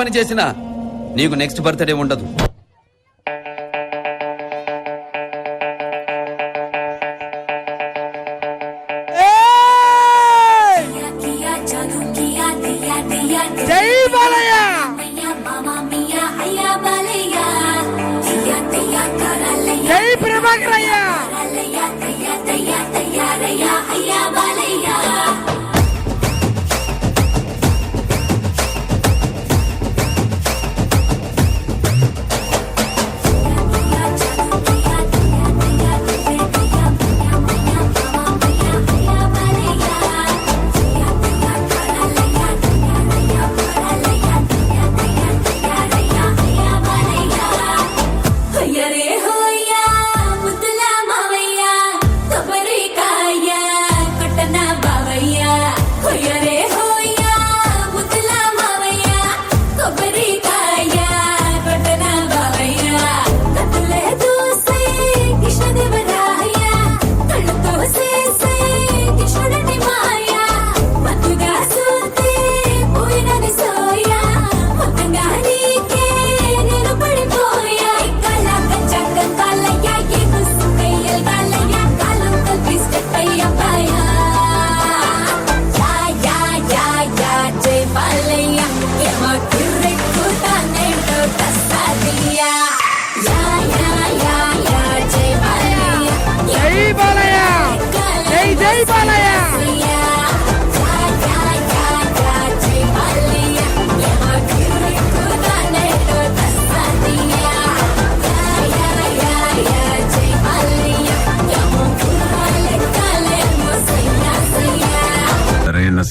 పని చేసినా నీకు నెక్స్ట్ బర్త్డే ఉండదు.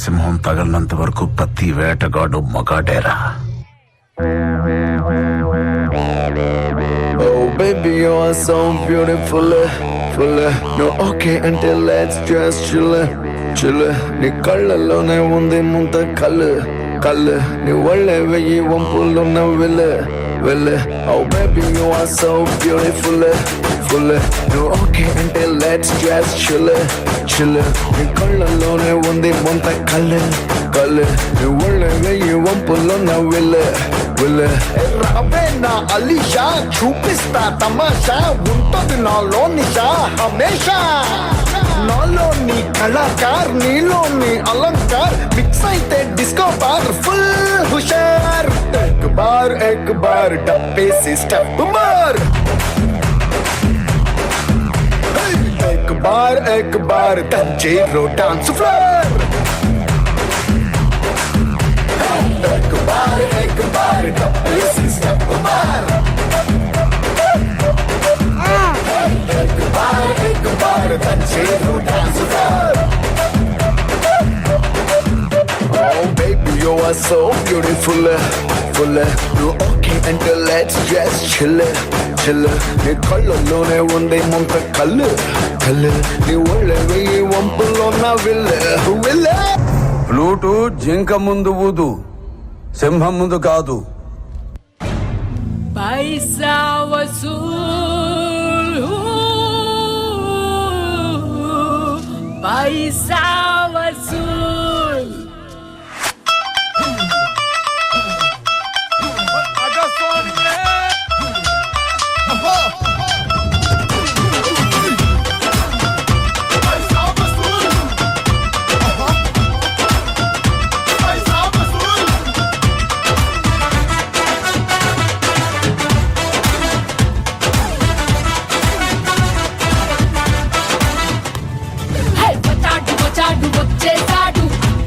సింహం తగలనంత వరకు ప్రతి వేటగాడు మగాడేరా. Oh baby, you are so beautiful, full. No okay until let's just chill, chill. నీ కళ్ళలోనే ఉంది ముంత కళ్ళు, కళ్ళు. నీ ఒళ్ళే వెయ్యి వంపులున్న విల్లు, విల్లు. Oh baby, you are so beautiful, full. No okay until let's just chill, chill. నీ కళ్ళలోనే ఉంది ముంత కళ్ళు, కళ్ళు. నీ ఒళ్ళే వెయ్యి వంపులున్న విల్లు, విల్లు. రావే నా అలీషా, చూపిస్తా తమాషా, ఉంటుంది నాలో నిషా హమేషా. నాలో నీ కళాకార్, నీలో నీ అలంకార్, మిక్స్ అయితే డిస్కో బార్ ఫుల్ హుషార్. ఎక్ బార్ డబ్బేసి స్టెప్ మార్. एक बार तंजीरो डांस फ्लोर. एक बार डब्बेसी स्टेप मार. एक बार तंजीरो dance floor. Oh baby, you are so beautiful, full. You okay until let's just chill, chill. నీ కళ్ళలోనే ఉంది ముంత కళ్ళు, కళ్ళు. నీ ఒళ్ళే వెయ్యి వంపులోన విల్లు, విల్లు. ఫ్లూటు జింక ముందు ఊదు, సింహం ముందు కాదు. పైసా వసూల్, పైసా వసూల్. వచ్చేసాడు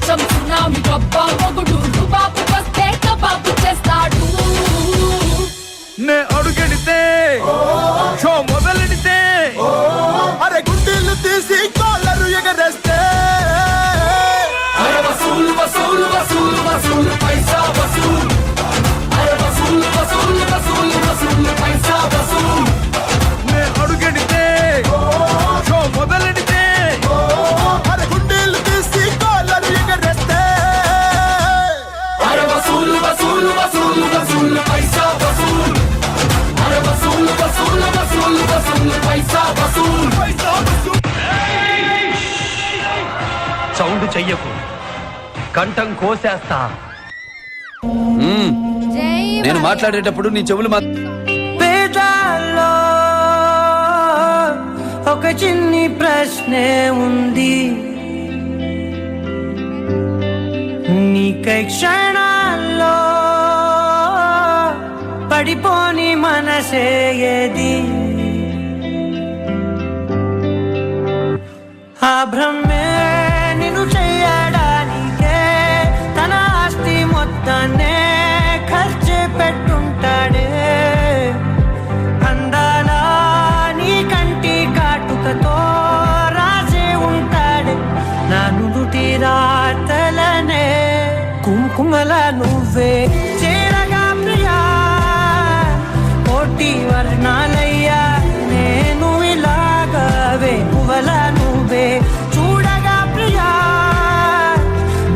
సంసునామి గొప్ప మొగుడు, బాబు వస్తే కబాబు చేస్తాడు. నే అడుగెడితే షో మొదలెడితే, అరే గుండీలు తీసి కాలరు ఎగరేస్తే, అరే వసూల్ వసూల్ వసూల్ వసూల్ పైసా వసూల్. అరే వసూల్ వసూల్ వసూల్ వసూల్ పైసా వసూల్. నే అడుగెడితే షో మొదలెడితే, అరే గుండీలు తీసి కాలరు ఎగరేస్తే, అరే వసూల్ వసూల్ వసూల్ వసూల్ పైసా వసూల్. అరే వసూల్ వసూల్ వసూల్ వసూల్ పైసా వసూల్. సౌండ్ చెయ్యకు, కంఠం కోసేస్తా. నేను మాట్లాడేటప్పుడు నీ చెవులు పేదాల్లో ఒక చిన్ని ప్రశ్నే ఉంది, నీకై క్షణాల్లో పడిపోని మనసే ఏది, ఆ భ్రమే నిన్ను చెయ్యడానికే తన ఆస్తి మొత్తాన్నే ఖర్చు పెట్టుంటాడే, అందాల నీ కంటి కాటుకతో రాజే ఉంటాడే, నా నుదుటి రాతలనే కుంకుమల నువ్వే చేరగా ప్రియా, కోటి వర్ణాలయ్యా నేను ఇలాగవే పువ్వల నువ్వే చూడగా ప్రియా,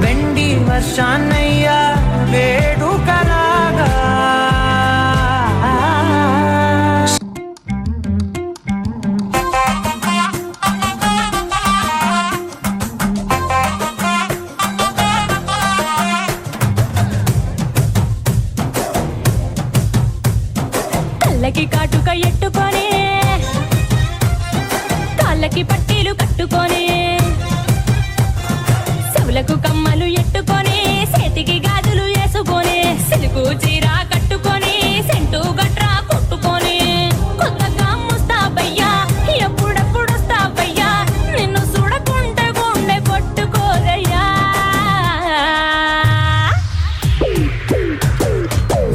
వెండి వర్షాన్నయ్యా వేడుకలాగా. కళ్ళకి కాటుక ఎట్టుకొని కాళ్ళకి పట్టీలు కట్టుకొని చెవులకు కమ్మలు ఎట్టుకొని చేతికి గాజులు వేసుకొని సిలుకు చీర కట్టుకొని సెంటు గట్రా కొట్టుకొని కొత్తగా ముస్తాబయ్యా ఎప్పుడెప్పుడు వస్తావయ్యా నిన్ను చూడకుంటే గుండె కొట్టుకోదయ్యా.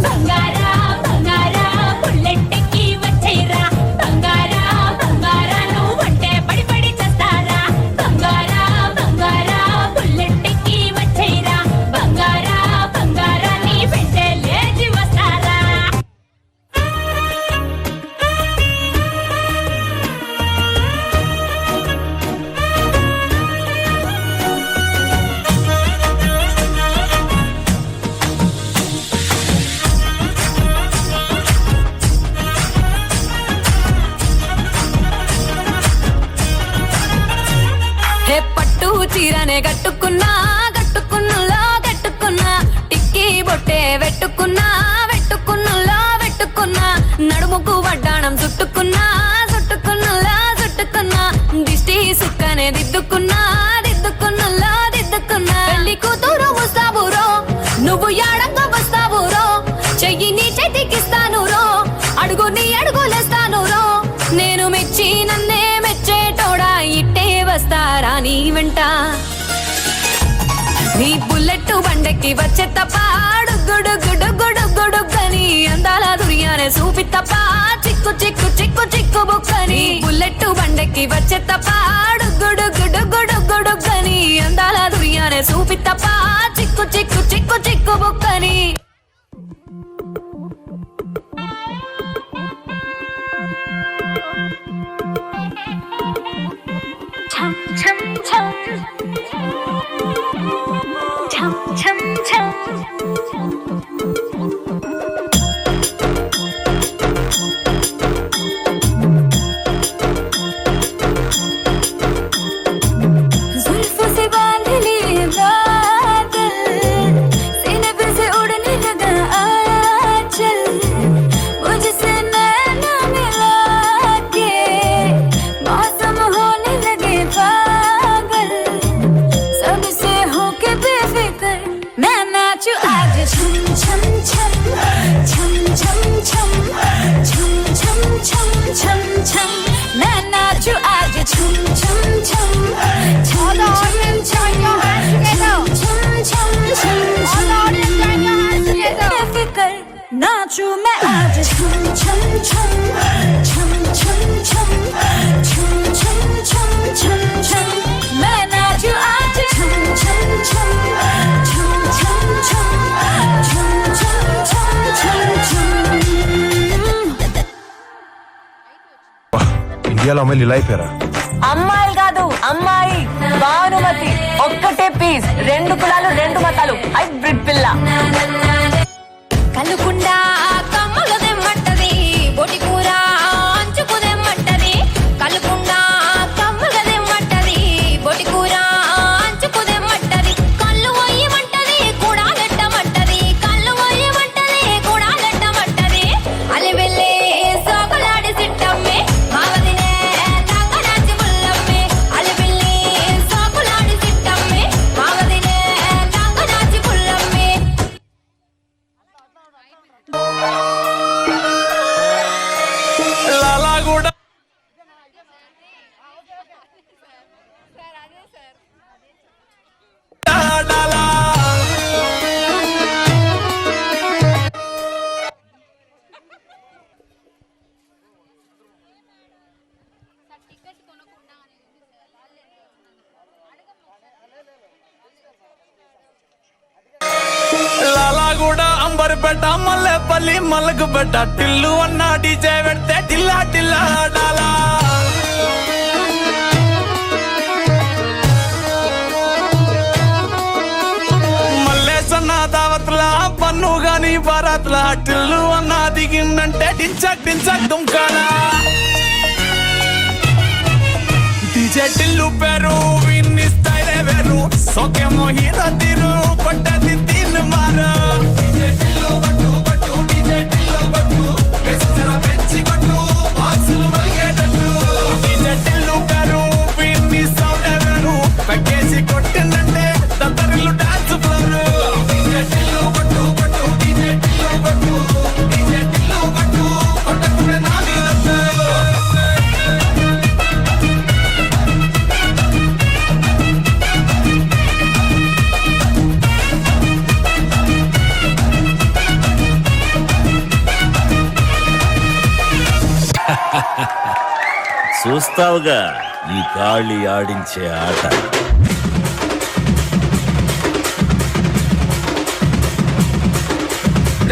బంగారా బంగారా బుల్లెట్టెక్కి వచ్చేరా, బంగారా బంగారా నువ్వంటే పడి పడి చేస్తారా, బంగారా బంగారా బుల్లెట్టెక్కి వచ్చేరా, బంగారా బంగారా నీ వెంటే లేచి వస్తారా. హే పట్టు చీరనే కట్టుకున్నా కట్టుకున్నులో కట్టుకున్నా, టిక్కీ బొట్టే వెట్టుకున్నా వెట్టుకున్నులో వెట్టుకున్నా, నడుముకు వడ్డాణం చుట్టుకున్నా చుట్టుకున్నులో చుట్టుకున్నా, దిష్టి సుక్కనే దిద్దుకున్నా దిద్దుకున్నులో దిద్దుకున్నా, పెళ్లి కూతురు వస్తావురో నువ్వు యాడంగా వస్తావురో, చెయ్యి నీ చేతికిస్తాను రో, అడుగు నీ అడుగులేస్తాను రో, నేను మెచ్చి నన్నే మెచ్చేటోడా ఇట్టే వస్తారా నీ వెంట, నీ బుల్లెట్టు బండెక్కి వచ్చే తప్ప గుడుగుడుగుడుగుడుగని అందాల దుర్యానే చూపి తప్ప చిక్కు చిక్కు చిక్కు చిక్కు బుక్కని, బుల్లెట్టు బండెక్కి వచ్చే తప్ప గుడుగుడుగుడుగుడుగని అందాల దుర్యానే చూపి తప్ప చిక్కు చిక్కు చిక్కు చిక్కు బుక్కని. Chum chum chum, chum chum chum. जुल्फों से बांध लिए बादल, सीने पे से उड़ने लगा आंचल, मुझसे नैना मिला के मौसम होने लगे पागल, सबसे होके बेफिक्र मैं नाचूं आज छम छम छम छम छम छम छम छम छम छम छम, मैं नाचूं आज छम छम छम छम बेफिक्र नाचूं मैं आज छम छम छम छम छम छम छम छम छम छम छम, मैं नाचूं आज छम छम छम छम छम छम छम छम छम छम छम. ఇండియాలో అమ్మాయిలు ఇలా అయిపోయారా? అమ్మాయిలు కాదు అమ్మాయి భానుమతి, ఒక్కటే పీస్, 2 కులాలు 2 మతాలు, హైబ్రిడ్ పిల్ల. కలుకుండా కమ్మగదెమ్మంటది, బొటి కూర అంచుకుదెమ్మంటది, కలుకుండా కమ్మగదెమ్మంటది, బొటి కూర అంచుకుదెమ్మంటది, కళ్ళు పోయమంటది కూడాలెట్టమంటది, కళ్ళు పోయమంటది కూడాలెట్టమంటది. లాలా కూడా లాలాగూడ అంబర్పేట మల్లెపల్లి మల్లకుపేట టిల్లు అన్న డీజే పెడితే టిల్లా టిల్లా డాలా మల్లేసన్న దావత్ల పన్ను గాని భారత్ల టిల్లు అన్న దిగిందంటే టించక్ టించక్ దుంకాలా డీజే టిల్లు పేరు విన్ని స్టైలే వేరు సోకేమో హీరో తీరు కొట్టది తిన్ మారు డీజే టిల్లు బట్టు బట్టు డీజే టిల్లు బట్టు వెచ్చర పెంచి కొట్టు బాక్సులు మలిగేటట్టు డీజే టిల్లు పేరు విన్ని సౌండే వేరు పక్కేసి కొట్టిందంటే దద్దరిల్లు డాన్స్ ఫ్లోరు డీజే టిల్లు బట్టు బట్టు డీజే టిల్లు బట్టు డీజే టిల్లు బట్టు కొట్టకుడే నాది దట్టు చూస్తావుగా ఈ గాలి ఆడించే ఆట.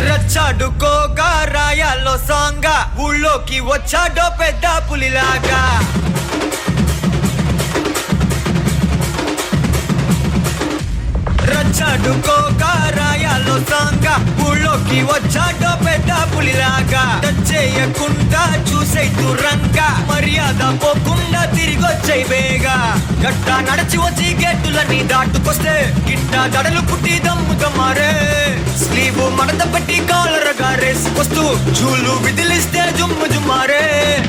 రచ్చాడుకోగా రాయాల్లో సాంగా ఊళ్ళోకి వచ్చాడో పెద్ద పులిలాగా రచ్చాడుకోగా రాయాల్లో సాంగా ఊళ్ళోకి వచ్చాడో పెద్ద పులిలాగా చేయకుండా చూసే దూరంగా మర్యాద పోకుండా తిరిగొచ్చాయి బేగా గట్ట నడిచి వచ్చి గేటులన్నీ దాటుకొస్తే గిట్ట దడలు పుట్టి దమ్ముగా మారే స్లీవ్ మడత పెట్టి కాలరగా రేసుకొస్తూ జూలు విదిలిస్తే జుమ్ము జుమారే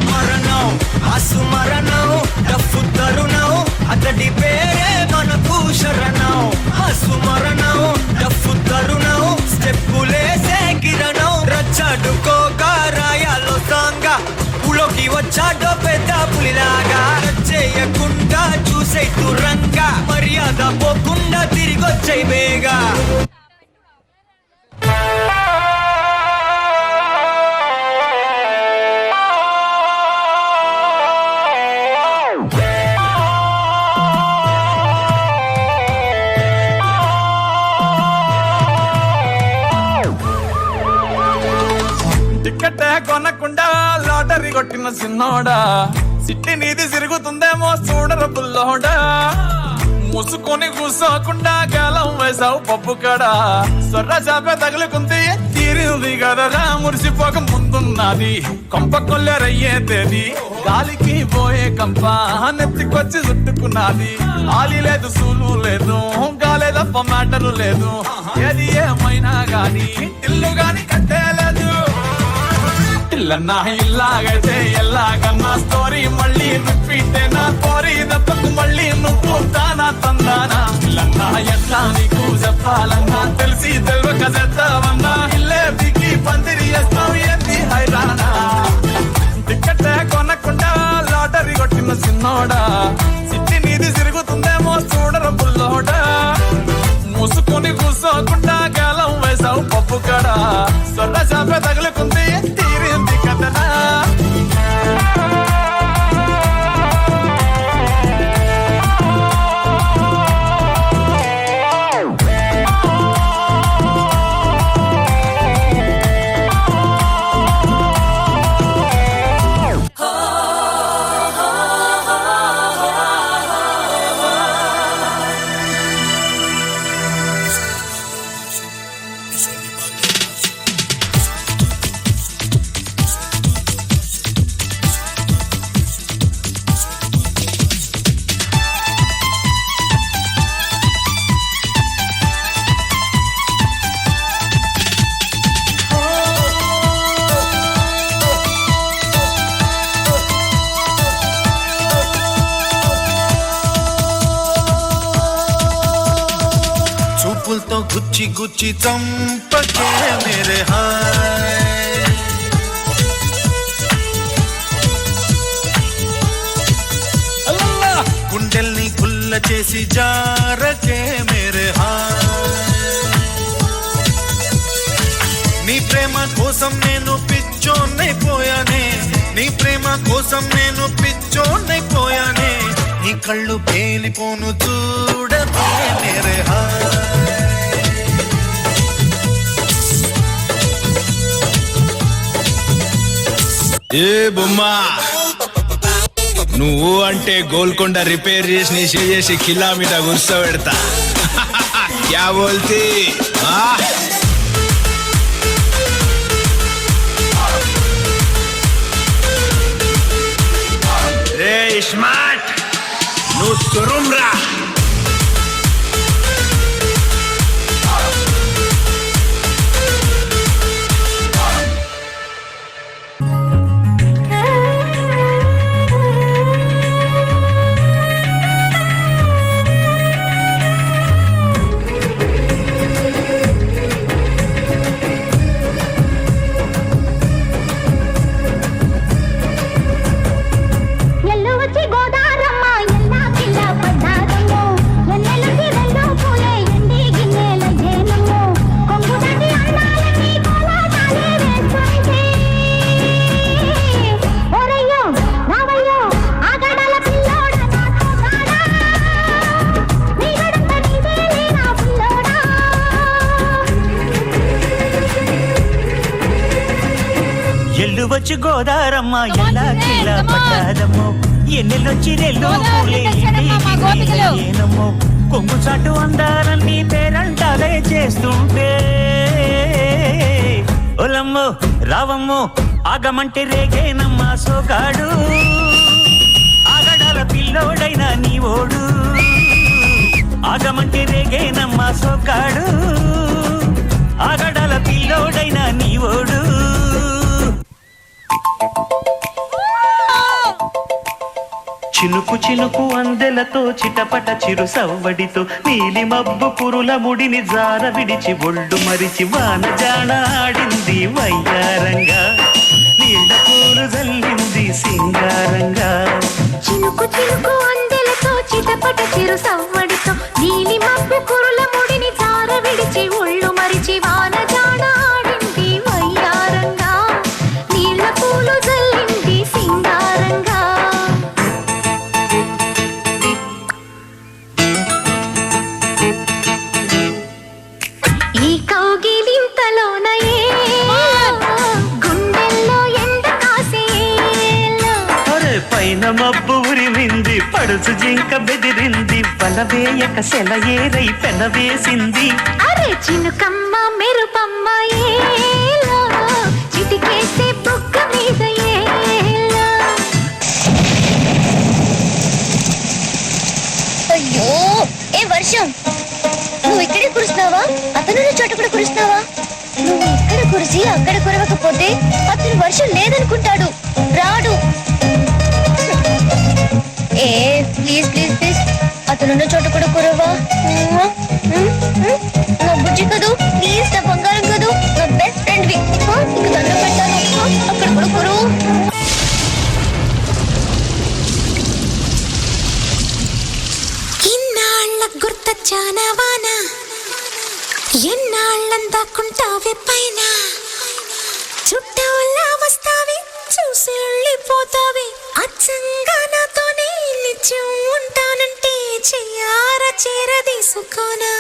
మరణం ఆసు మరణం డఫు తరుణం అతడి పేరే మనకు శరణం ఆసు మరణం డఫు తరుణం స్టెప్పులేసే కిరణం రచ్చాడుకోగా రాయాలో సాంగా ఊళ్ళోకి వచ్చాడో పెద్ద పులిలాగా చేయకుండా చూసే దూరంగా మర్యాద పోకుండా తిరిగొచ్చాయి బేగా టికెట్ కొనకుండా లాటరీ కొట్టిన సిన్నోడా సిట్టి నీది సిరుగుతుందేమో చూడర బుల్లోడా ముసుకొని కూసోకుండా గాలం వేసావు పప్పు కడ సొర్ర చాపే తగులుకుంది తీరింది కదరా మురిసిపోక ముందున్నది కొంప కొల్లెరయ్యే తేది గాలికి పోయే కంప నెత్తికొచ్చి చుట్టుకున్నది ఆలి లేదు సూలు లేదు గాలే తప్ప మ్యాటరు లేదు ఏది ఏమైనా గాని ఇల్లు గాని కట్టేలేదు ఇల్లన్నా ఇల్లాగైతే ఎల్లాగన్నా స్టోరీ మళ్ళీ రిపీట్ నా కోరి దప్పకు మళ్ళీ నువ్వు తానా తందానా ఇల్లన్నా ఎట్లా నీకు చెప్పాలన్నా తెలిసి తెలియక చేద్దామన్నా ఇల్లే దిగి పందిరి వేస్తావు ఏంది హైరానా టికెట్ కొనకుండా లాటరీ కొట్టిన సిన్నోడా సిట్టి నీది సిరుగుతుందేమో చూడర బుల్లోడా ముసుకొని కూసోకుండా గాలం వేసావు పప్పు కడ సొర్ర చాపే తగులుకుంది తీరింది కథనా गुच्ची गुच्ची चंपके मेरे हाथ చేసి జారకే మేరే నీ ప్రేమ కోసం నేను పిచ్చోన్నైపోయానే నీ ప్రేమ కోసం నేను పిచ్చోన్నైపోయానే నీ కళ్ళు పేలిపోను చూడకే మేరే ఏ బొమ్మా నువ్వు అంటే గోల్కొండ రిపేర్ చేసి నీ చేసి కిలా మీద కూర్చోబెడతా క్యా బోల్తీ రే స్మార్ట్ నువ్వు తురుమ్రా వచ్చి గోదారమ్మ ఎలా కిల్లా పడ్డాదమ్మో ఎన్నెలొచ్చి రెల్లు ఏనమ్మో కొంగు చాటు అందాలన్నీ పేరంటాలే చేస్తుంటే ఒలమ్మో రావమ్మో ఆగమంటే రేగేనమ్మా సోగాడు ఆగడాల పిల్లోడైనా నీ ఓడు ఆగమంటే రేగేనమ్మా సోగాడు ఆగడాల పిల్లోడైనా నీ ఓడు చినుకు చినుకు అందెలతో చిటపట చిరు సవ్వడితో నీలి మబ్బు కురుల ముడిని జార విడిచి ఒళ్ళు మరిచి వాన జాణ ఆడింది వయ్యారంగా నీళ్ళ పూలు జల్లింది సింగారంగా చినుకు చినుకు అందెలతో చిటపట చిరు సవ్వడితో నీలి మబ్బు కురుల ముడిని జార విడిచి ఒళ్ళు మరిచి వాన జాణ ఆడింది వయ్యారంగా నీళ్ళ పూలు జల్లింది సింగారంగా మబ్బు ఉరిమింది పడుచు జింక బెదిరింది బలవేయక సెలయేరై పెనవేసింది అరే చినుకమ్మ మెరుపమ్మ చిటికేసే బుగ్గ మీద అయ్యో ఏ వర్షం నువ్వు ఇక్కడే కురుస్తున్నావా అతను చోట కూడా కురుస్తున్నావా నువ్వు ఇక్కడ కురిసి అక్కడ కురవకపోతే అతను వర్షం లేదనుకుంటాడు రాడు ఏ ప్లీజ్ ప్లీజ్ ప్లీజ్ అతనున్న చోట కూడా కురవా నా బుజ్జి కదూ ప్లీజ్ నా బంగారం కదూ నా బెస్ట్ ఫ్రెండ్ వి నీకు దండం పెట్టాను అక్కడ కూడా కురువు ఇన్నాళ్ళ గుర్తొచ్చానవానా ఎన్నాళ్ళందాకుంటావే పైన చుట్టూలా వస్తావే చూసి వెళ్ళిపోతావే అచ్చంగా నాతోనే నిత్యం ఉంటానంటే చెయ్యార చేరదీసుకోనా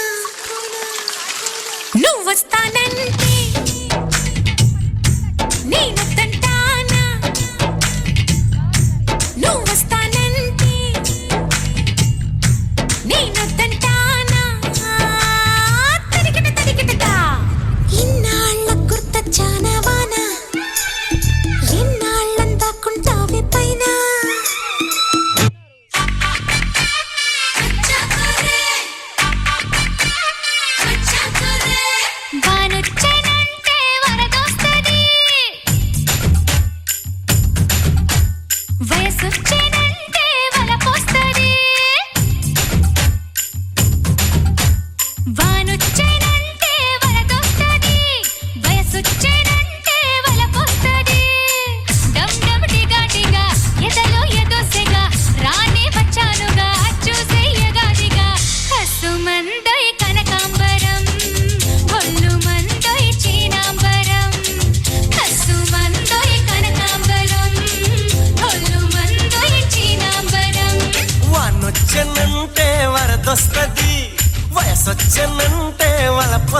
నువ్వు వస్తానంటే నేనొద్దంటానా నువ్వు వస్తానంటే నేనొద్దంటానా తరికిటగా ఇన్నాళ్ళ గుర్తొచ్చానవానా ఎన్నాళ్ళందాకుంటావే పైన వానొచ్చానంటే వరదొస్తది వయసొచ్చానంటే వలపోస్తది వానొచ్చానంటే వరదొస్తది వయసొచ్చానంటే వలపోస్తది డమ్ డమ్ డిగా డిగా ఎదలో ఎదోసెగా రానే వచ్చానుగా చూసేయగా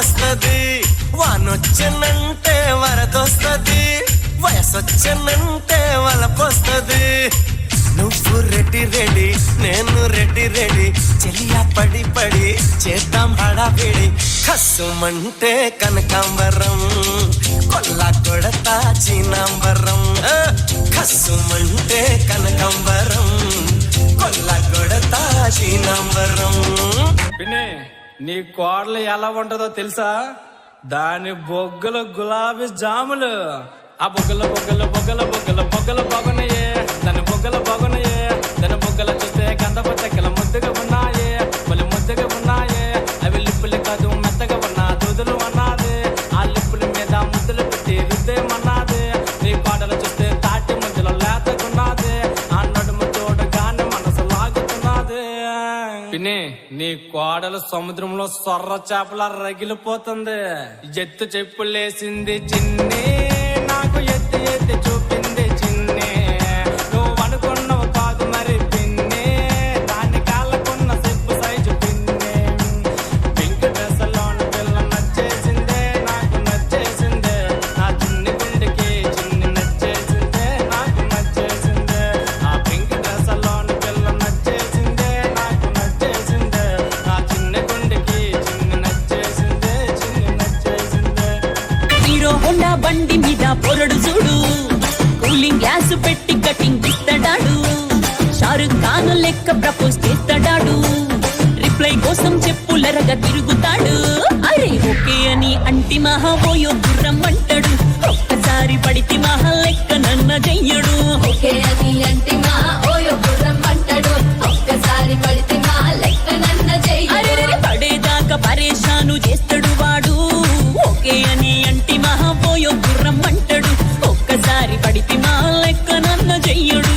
వస్తది, వానొచ్చనంటే వరదొస్తది, వయసొచ్చనంటే వలపొస్తది. నువ్వు రెడ్డి రెడీ, నేను రెడ్డి రెడీ, చెలియా పడి పడి చేద్దాం హడావిడి. కస్సుమంటే కనకాంబరం, కొల్లా కొడతా చీనాంబరం. కస్సుమంటే కనకాంబరం, కొల్లా కొడతా చీనాంబరం. పిన్ని నీ కోడలు ఎలా ఉంటుందో తెలుసా? దాని బొగ్గలు గులాబీ జాములు. ఆ బొగ్గల బొగ్గల బొగ్గల బొగ్గల బొగ్గలు బాగున్నాయే, దాని బొగ్గలు బాగున్నాయే. దాని బొగ్గలు చూస్తే గంధపు చెక్కల ముద్దుగా ఉన్నాయే, మళ్ళీ ముద్దుగా ఉన్నాయే. అవి లిప్పులు కాదు మెత్తగా ఉన్నా దూదులు అన్నాది. ఆ లిప్పుల మీద ముద్దులు పెట్టి రుద్దేమన్నాది. నీ కోడలు చూస్తే తాటి ముద్దులో లేతకున్నది. ఆ నడుము చూడగానే మనసు లాగుతున్నది. పిన్ని నీ కోడలు సముద్రంలో సొర్ర చేపల రగిలిపోతుంది. ఎత్తు చెప్పులేసింది చిన్ని, నాకు ఎత్తి ఎత్తి చూపింది చిన్ని. నువ్వు అనుకున్నావు కాదు మరి పిన్ని, దాని కాళ్ళకున్న చెప్పు సైజు పిన్ని. పింక్ డ్రెస్ లోని పిల్ల నచ్చేసిందే, నాకు నచ్చేసిందే. నా చిన్ని గుండెకి చిన్ని నచ్చేసిందే, నాకు నచ్చేసిందే. ఆ పింక్ డ్రెస్ లోని పిల్ల నచ్చేసిందే, నాకు నచ్చేసిందే. నా చిన్ని గుండెకి చిన్ని నచ్చేసిందే, చిన్ని నచ్చేసిందే. హీరో హోండా బండి మీద పొరడు చూడు, కూలింగ్ గ్లాస్ పెట్టి కటింగ్ ఇస్తాడాడు. షారుఖ్ ఖాన్ లెక్క ప్రపోజ్ చేస్తాడాడు, రిప్లై కోసం చెప్పులరగా తిరుగుతాడు. అరే ఓకే అని అంటి మహా ఓయో గుర్రం అంటాడు, ఒక్కసారి పడితే మహా లెక్క నన్న చెయ్యడు. ఓకే అని అంటే మా ఓయో గుర్రం అంటాడు, ఒక్కసారి పడితే మా లెక్క నన్న అరే చెయ్యడు. పడేదాకా పరేషాను చేస్తాడు వాడు. ఓకే అని అంటి మహా ఓయో గుర్రం అంటాడు, ఒక్కసారి పడితే మా లెక్క నన్న చెయ్యడు.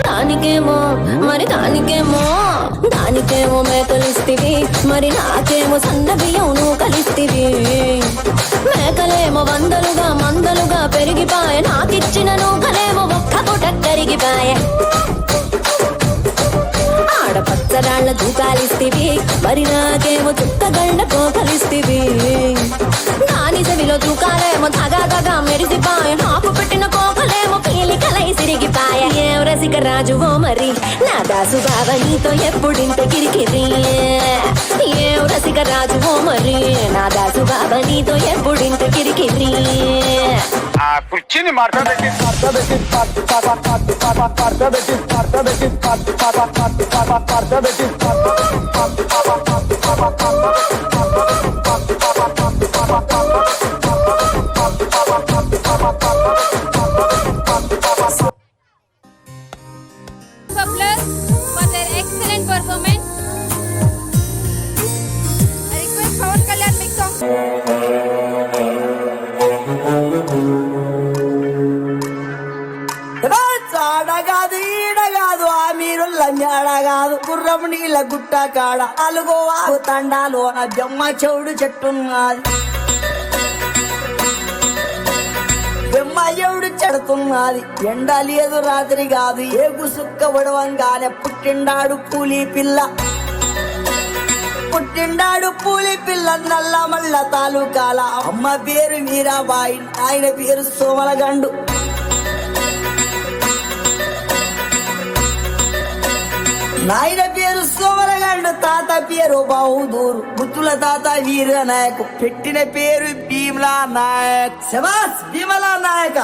దానికేమో మరి దానికేమో మేకలిస్తివి, మరి నాకేమో సన్న బియ్యం నువ్వు కలిస్తివి. మేకలేమో మందలుగా పెరిగిపాయే, నాకిచ్చిన నూకలేమో ఒక్క పూట కరిగిపాయే. ఆడపచ్చరాళ్ళ తూకాలిస్తివి, మరి నాకేమో చుక్కగండ కోకలిస్తివి. దాని చెవిలో తూకాలేమో తగా మెరిసిపాయే, నాకు పెట్టిన కోకలేమో పీలికలై సిరిగిపాయే. ఏం రసిక రాజువో మరి నా దాసు బావ నీతో ఎప్పుడింత కిరికిరి. ఏం రసిక రాజువో మరి నా దాసు బావ నీతో ఎప్పుడింత కిరికిరి. ఆ కుర్చీని మాట్లాడబెట్టి For their excellent performance, I request Pawan Kalyan mix song. చాడగాదు ఈడగాదు ఆ మీరు లంజాడగాదు గుర్రం నీళ్ళ గుట్ట కాడ అలుగోవా తండాలోన జమ్మ చెవుడు చెట్టున్నది. బెమ్మ చెవుడు చెడుతున్నది, ఎండ లేదు రాత్రి కాదు, ఏగు సుక్క ఉడవంగానే పుట్టిండాడు పూలి పిల్ల. పుట్టిండాడు పూలి పిల్ల నల్ల మల్ల తాలూకాల. అమ్మ పేరు మీరాబాయి, ఆయన పేరు సోమలగండు. నాయన పేరు సోమరగండు, తాత పేరు బహదూరు, ముత్తుల తాత వీర నాయక్, పెట్టిన పేరు భీమలా నాయక్. శబాస్ భీమలా నాయక.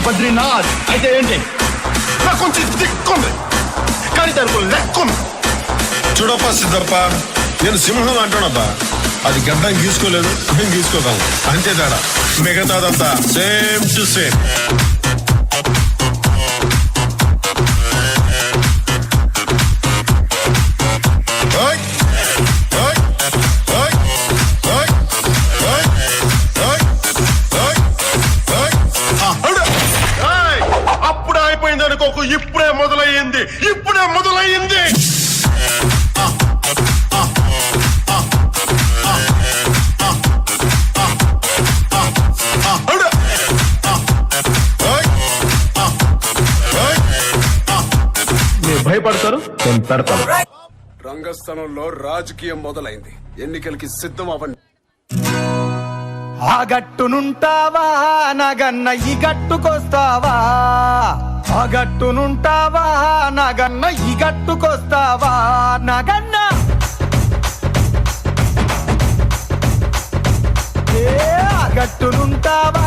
బద్రీనాథ్ అయితే ఏంటి? నాకు కొంచెం దిక్కుంది కానీ దానికి లెక్కుంది. చూడప్ప సిద్ధప్ప, నేను సింహం అంటానబ్బా. అది గడ్డం గీసుకోలేదు, మేము గీసుకోగలం అంతే తేడా. మిగతాదంతా సేమ్ టు సేమ్. అప్పుడే అయిపోయింది అనుకోకు, ఇప్పుడే మొదలయ్యింది, ఇప్పుడే మొదలయ్యింది. భయపడతారు, నేను పెడతాను. రంగస్థలంలో రాజకీయం మొదలైంది. ఎన్నికలకి సిద్ధం అవ్వండి. ఆ గట్టునుంటావా నాగన్న ఈ గట్టుకొస్తావా, ఆ గట్టునుంటావా నాగన్న ఈ గట్టుకొస్తావా నాగన్న. ఆ గట్టునుంటావా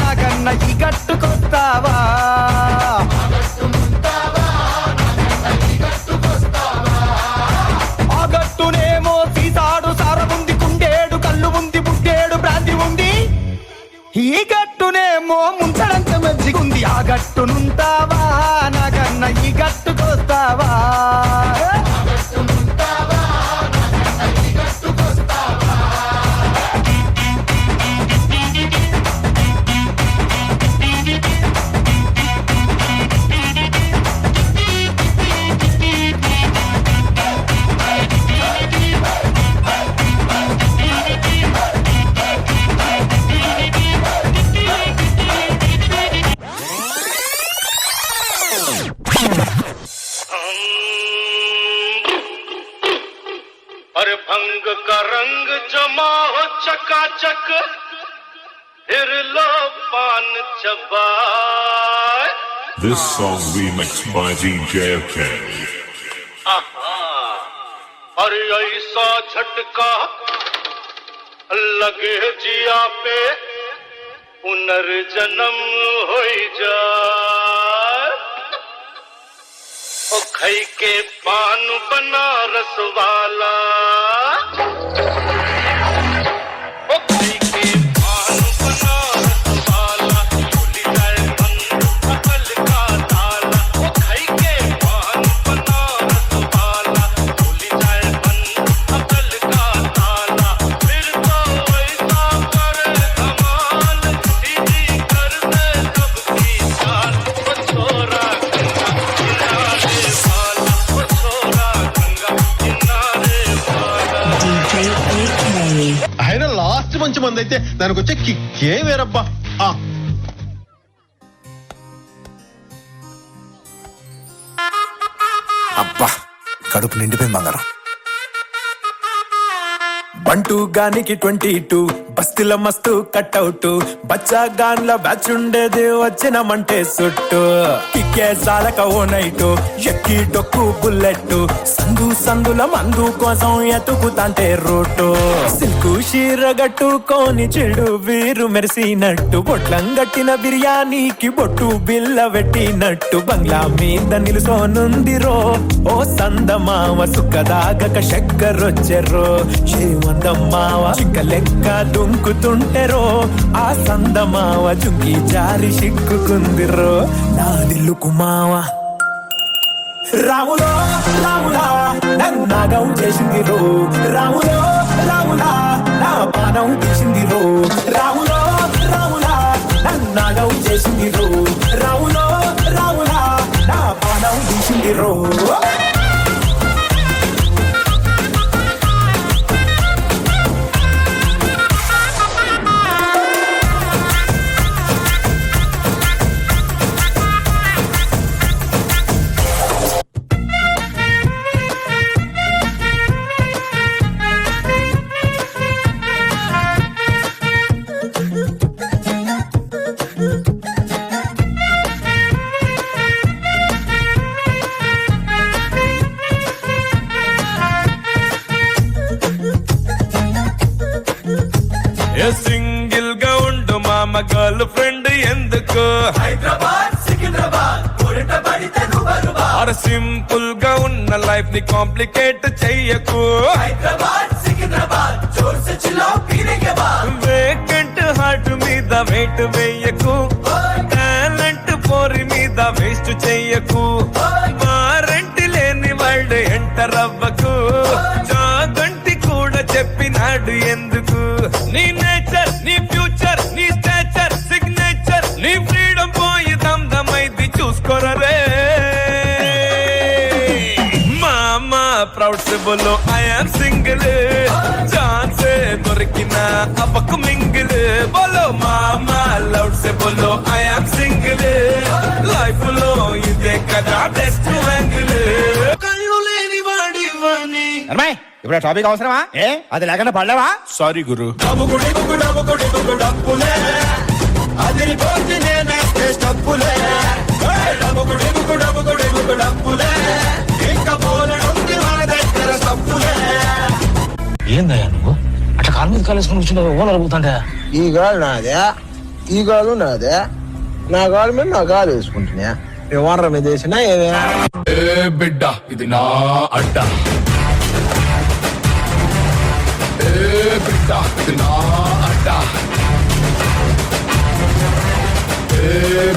నాగన్న ఈ గట్టుకొస్తావా, ఆ గట్టునేమో సీసాడు సారముంది, కుండేడు కళ్ళు ఉంది, బుడ్డేడు బ్రాంతి ఉంది, ఈ గట్టునేమో ముంచడంత మజ్జిగుంది. ఆ గట్టునుంటావా నాగన్న ఈ గట్టుకొస్తావా. अरे भंग का रंग जमा हो चकाचक, फिर लो पान चबाए. This song remixed by DJ FK. अरे ऐसा झटका लगे जिया पे, पुनर्जन्म हो जाए. ओ खई के पान बनारस वाला, ओ खई के पान बनारस वाला, खुली जाए बंद अकल का ताला. ओ खई के पान बनारस वाला, खुली जाए बंद अकल का ताला. फिर तो ऐसा करे धमाल, दीदी कर दे सबकी चाल. ओ छोरा ఆయన లాస్ట్ మంచి మంది అయితే దానికి వచ్చే కిక్కే వేరబ్బా. అబ్బా కడుపు నిండిపోయింది బంగారం. బంటూ గానికి 22, బస్తీల మస్తు కట్అవుట్, బచ్చా గాన్ల బ్యాచ్ ఉండేది వచ్చినమంటే సుట్టు. కిక్కే సాలక ఓ నైటు, ఎక్కి డొక్కు బుల్లెట్, సందు సందుల మందు కోసం ఎతుకుతాంటే రూటు. సిల్కు షీర గట్టుకోని చెడు వీరు మెరిసినట్టు, బొట్లం గట్టిన బిర్యానీకి బొట్టు బిల్ల పెట్టినట్టు, బంగ్లా మీద నిలుసోనుందిరో ఓ సందమావ. సుక్కదాగక చక్కరొచ్చెరో చేమందమ్మావ, చిక్క లెక్క దుంకుతుంటెరో ఆ సందమావ. జుంకి జారి సిక్కుకుందిరో నా దిల్లుకు మావ. రాములో రాములా నన్నాగం చేసిందిరో, రాములో రాములా నా పానం తీసిందిరో, రాములో రాములా నన్నాగం చేసిందిరో, రాములో రాములా నా పానం తీసిందిరో. సింగిల్ గా ఉండు మామ, గర్ల్ ఫ్రెండ్ ఎందుకు? హైదరాబాద్ సికింద్రాబాద్ సింపుల్ గా ఉన్న లైఫ్ ని కాంప్లికేట్ చెయ్యకు. హైదరాబాద్ सिकंदराबाद जोर से चिल्लाओ पीने के बाद వేకెంట్ హార్ట్ మీద వెయిట్ వేయకు టాలెంట్ పోరి మీద వేస్ట్ చెయ్యకు వారంటీ లేని వాళ్ళే ఎంటర్ అవ్వకు జాగంటి కూడా చెప్పినాడు ఎందుకు నీ నేచర్ నీ ఫ్యూచర్ నీ స్టాచర్ సిగ్నేచర్ నీ ఫ్రీడమ్ పోయి దమ్దమైది చూసుకోరే మామా ప్రౌడ్ से बोलो आई एम सिंगल चांस దొరికినా అబ్బకు మింగిల్ बोलो మామా లౌడ్ से बोलो आई एम सिंगल లైఫ్ లో ఇదే కదా బెస్ట్ యాంగిల్ కళ్ళు లేని వాడివని అమ్మాయి ఇప్పుడు టాపిక్ అవసరమా అది లేకుండా పడలేవా సారీ గురు డబ్బుకుడి డబ్బులే అదిరిపోతే నేనే స్టప్పులే డబ్బుకుడి డబ్బులే ఇంకా బోలెడుంది మన దగ్గర స్టప్పులే ఏందయ్యా నువ్వు అట్లా కాలు మీద కాలేసుకుని కూర్చున్నావు ఓనర్ అడుగుతాంటే ఈ గాలు నాదే ఈ గాలు నాదే నా గాలు మీద నా గాలు వేసుకుంటున్నా నేను ఓనర్ మీద వేసినా ఏమే బిడ్డ ఇది నా అడ్డ బిడ్డ ఇది నా అడ్డ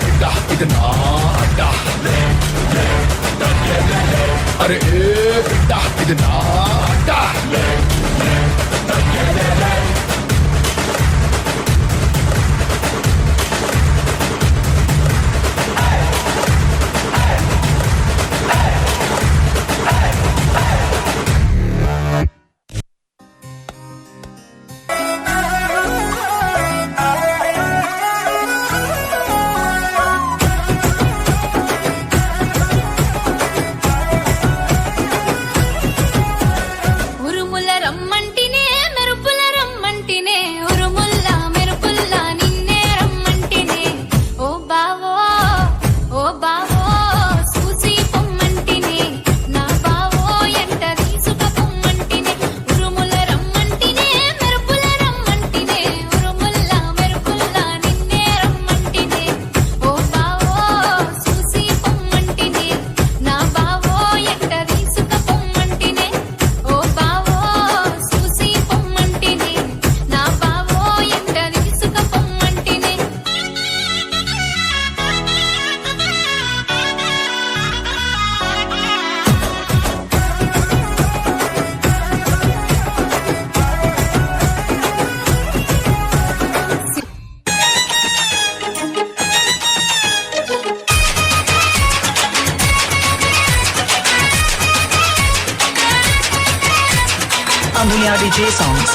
బిడ్డ ఇది నా అడ్డ అరే బిడ్డ ఇది నా అడ్డ ఉరుముల రమ్మంటినే మెరుపుల రమ్మంటినే ఉరుముల్ల మెరుపుల్ల నిన్నే రమ్మంటినే ఓ బావో సూసి పొమ్మంటినే నా బావో ఎంట తీసుక పొమ్మంటినే ఉరుముల రమ్మంటినే మెరుపుల రమ్మంటినే ఉరుముల్ల మెరుపుల్ల నిన్నే రమ్మంటినే ఓ బావో సూసి పొమ్మంటినే నా బావో ఎంట తీసుక పొమ్మంటినే ఓ బావో సూసి పొమ్మంటినే నా బావో ఎంట తీసుక పొమ్మంటినే Amelia DJ songs.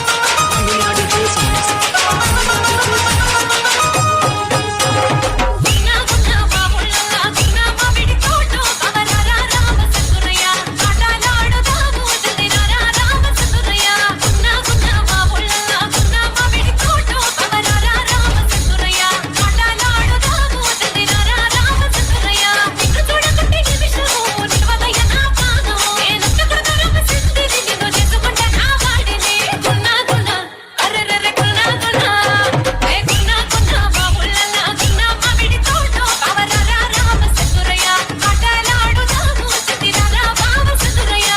గున్నా గున్నా బాబుల్లా గున్నా మామిడి తోటో కవరారా రామ సంగురయ్య ఆటలాడుదాము వదిలిరారా రామ సంగురయ్య గున్నా గున్నా బాబుల్లా గున్నా మామిడి తోటో కవరారా రామ సంగురయ్య ఆటలాడుదాము వదిలిరారా రామ సంగురయ్య నిన్ను చూడకుంటే నిమిషము నిలవదయ్య నా పాదం నేనొక్క రామ సిందిని నిన్ను చేసుకుంటా నా వాడిని గున్నా గున్నా అరెరెరె గున్నా గున్నా ఏ గున్నా గున్నా బాబుల్లా గున్నా మామిడి తోటో కవరారా రామ సంగురయ్య ఆటలాడుదాము వదిలిరారా రామ సంగురయ్య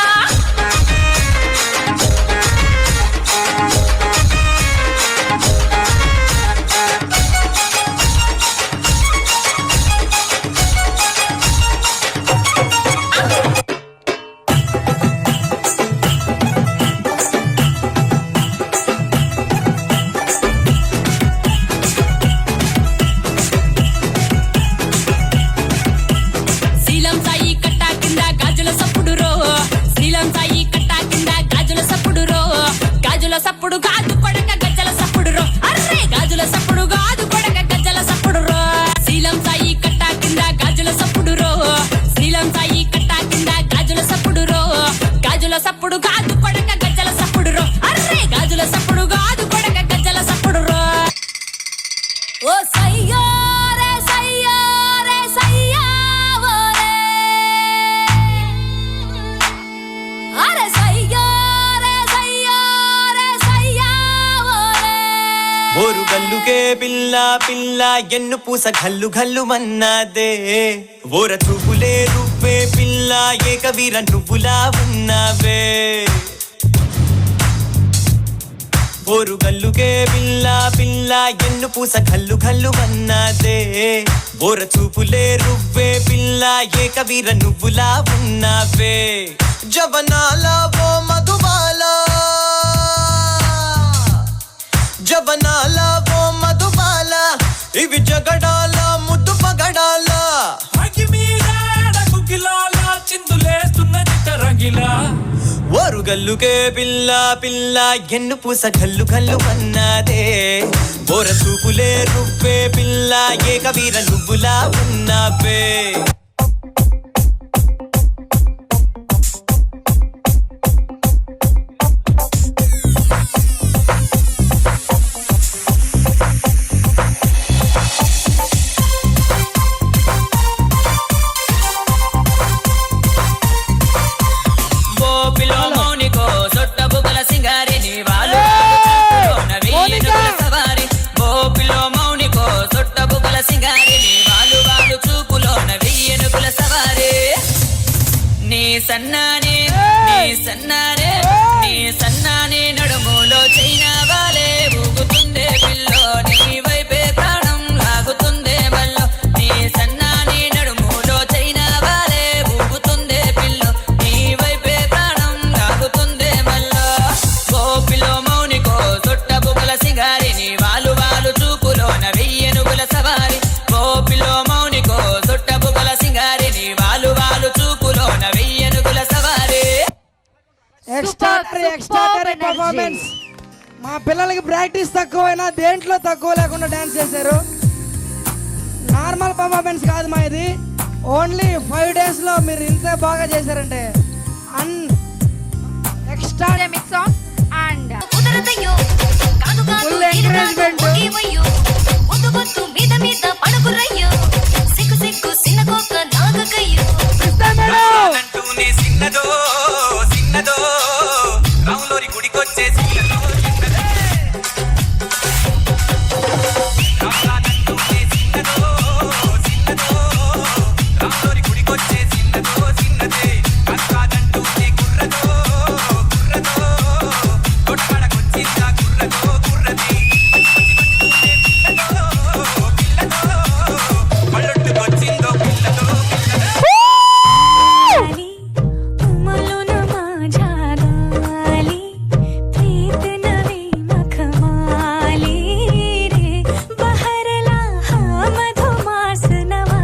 శీలం సాయి కట్టా కింద గాజుల సప్పుడు రో శీలం సాయి కట్టా కింద గాజుల సప్పుడు రో గాజుల సప్పుడు గాజు కొడక గజ్జల సప్పుడు రో అర్రే గాజుల సప్పుడు గాజు కొడక గజ్జల సప్పుడు రో శీలం సాయి కట్టా కింద గాజుల సప్పుడు రో శీలం సాయి కట్టా కింద గాజుల సప్పుడు రో గాజుల సప్పుడు గాజు కొడక గజ్జల సప్పుడు రో అర్రే గాజుల సప్పుడు గాజు కొడక గజ్జల సప్పుడు రో ఓ సయ్యో రే సయ్యో రే సయ్యా ఓ రే అరే సయ్యో రే సయ్యో రే సయ్యా ఓ రే ఓరు గల్లుకే పిల్ల పిల్ల ఎన్ను పూస గల్లు గల్లు మన్నాదే ఓర చూపులే రువ్వే పిల్ల ఏకవీర నువ్వులా ఉన్నావే ఓరు గల్లుకే పిల్ల పిల్ల ఎన్ను పూస కల్లు కల్లు మన్నాదే ఓర చూపులే రువ్వే పిల్ల ఏకవీర నువ్వులా ఉన్నావే జవనాల ఓ మధుబాల జవనాల ఓ మధుబాల ఇవి జగడాల ముద్దు పగడాల చిందులేస్తున్న చిత్తరంగిలా ఓరు గల్లుకే పిల్ల పిల్ల ఎన్ను పూస గల్లు గల్లు మన్నాదే ఓర చూపులే రువ్వే పిల్ల ఏకవీర నువ్వులా ఉన్నావే సన్నానే నడుములో చైనా వాలే ఊగుతుందే పిల్లో నీ వైపే ప్రాణం లాగుతుందే మల్లో నీ సన్నానే నడుములో చైనా వాలే ఊగుతుందే పిల్లో నీ వైపే ప్రాణం లాగుతుందే మల్లో గోపిలో మౌనికో సొట్ట బుగల సింగారి నీ వాలు వాలు చూపులోన వెయ్యనుగుల సవారి గోపిలో మౌనికో సొట్ట బుగల సింగారి నీ వాలు వాలు చూపులోన వెయ్యనుగుల సవారి ఎక్స్ట్రాటరీ పర్ఫార్మెన్స్. మా పిల్లలకి ప్రాక్టీస్ తక్కువైనా దేంట్లో తక్కువ లేకుండా డాన్స్ చేశారు. నార్మల్ పర్ఫార్మెన్స్ కాదు మా ఇది. ఓన్లీ 5 days లో మీరు ఇంత బాగా చేశారంటే ఎక్స్ట్రా అండ్ కుదరదయ్యో కాదు కాదు ఎంకరేజ్మెంట్ ఒద్దు మీద మీద పడుకురయ్యో సిక్కు సిక్కు సిన్నకోక నాగకయ్యో అంటూనే సిన్నదో సిన్నదో రాములోరి గుడికొచ్చే సిన్నదో సిన్నదే రాములానంటూనే సిన్నదో సిన్నదో రాములోరి గుడికొచ్చే సిన్నదో సిన్నదే కాదంటూనే గుర్రదో గుర్రదో కొట్టబడకొచ్చిందా గుర్రదో గుర్రది పిల్లదో పిల్లదో పళ్ళొట్టుకొచ్చిందో పిల్లదో పిల్లదో ఉమలోన మాజాగాలి ప్రీత నవి మఖమాలి రే బహరలా హా మధుమాసనవా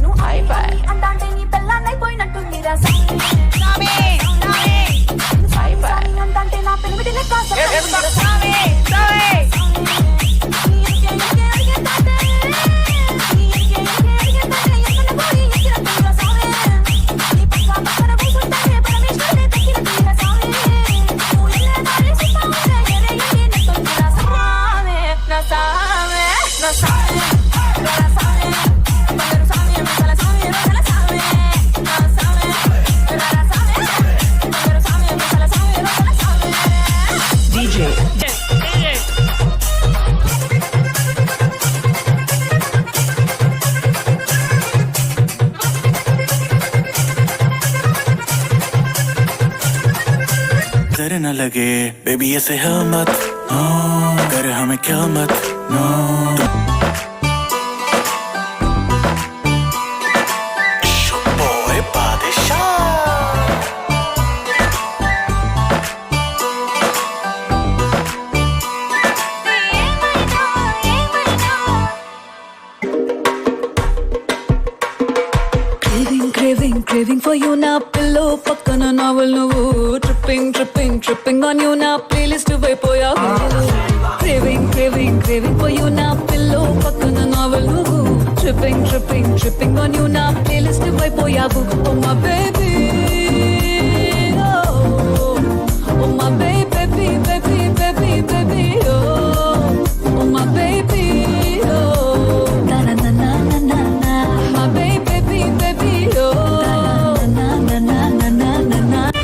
ను ఐబాల్ అంటాంటే నీ పెళ్ళాన్నైపోయినట్టుంది రా సామే ఐబాల్ అంటాంటే నా పెళ్ళిమిటి లెక్క సామే नजर न लगे बेबी ऐसे है मत नो अगर हमें क्या मत no Craving for you na pillow pakkana novel nuvu tripping on you na playlist vaipoyavu craving for you na pillow pakkana novel nuvu tripping on you na playlist vaipoyavu oh my baby oh my baby oh my baby na na na na na na my baby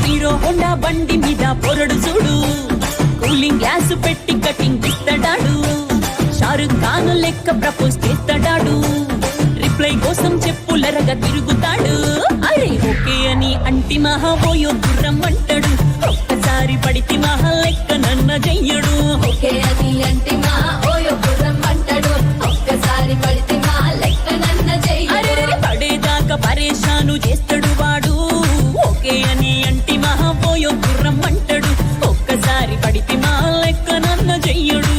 hero Honda బండి మీద పొరడు చూడు cooling glass పెట్టి cutting ఇస్తాడాడు Shahrukh Khan లెక్క propose చేస్తాడాడు reply కోసం చెప్పులరగా తిరుగుతాడు అరే okay అని అంటి మహాబోయో గుర్రం అంటాడు ఒక్కసారి పడితి మహా లెక్క నన్న చెయ్యడు ఓకే అది అంటే మా ఓయో గుర్రం అంటాడు ఒక్కసారి పడితే మా లెక్క నన్న అరే చెయ్యడు పడేదాకా పరేషాను చేస్తాడు వాడు ఓకే అని అంటి మహా పోయో గుర్రం అంటాడు ఒక్కసారి పడితి మా లెక్క నన్న చెయ్యడు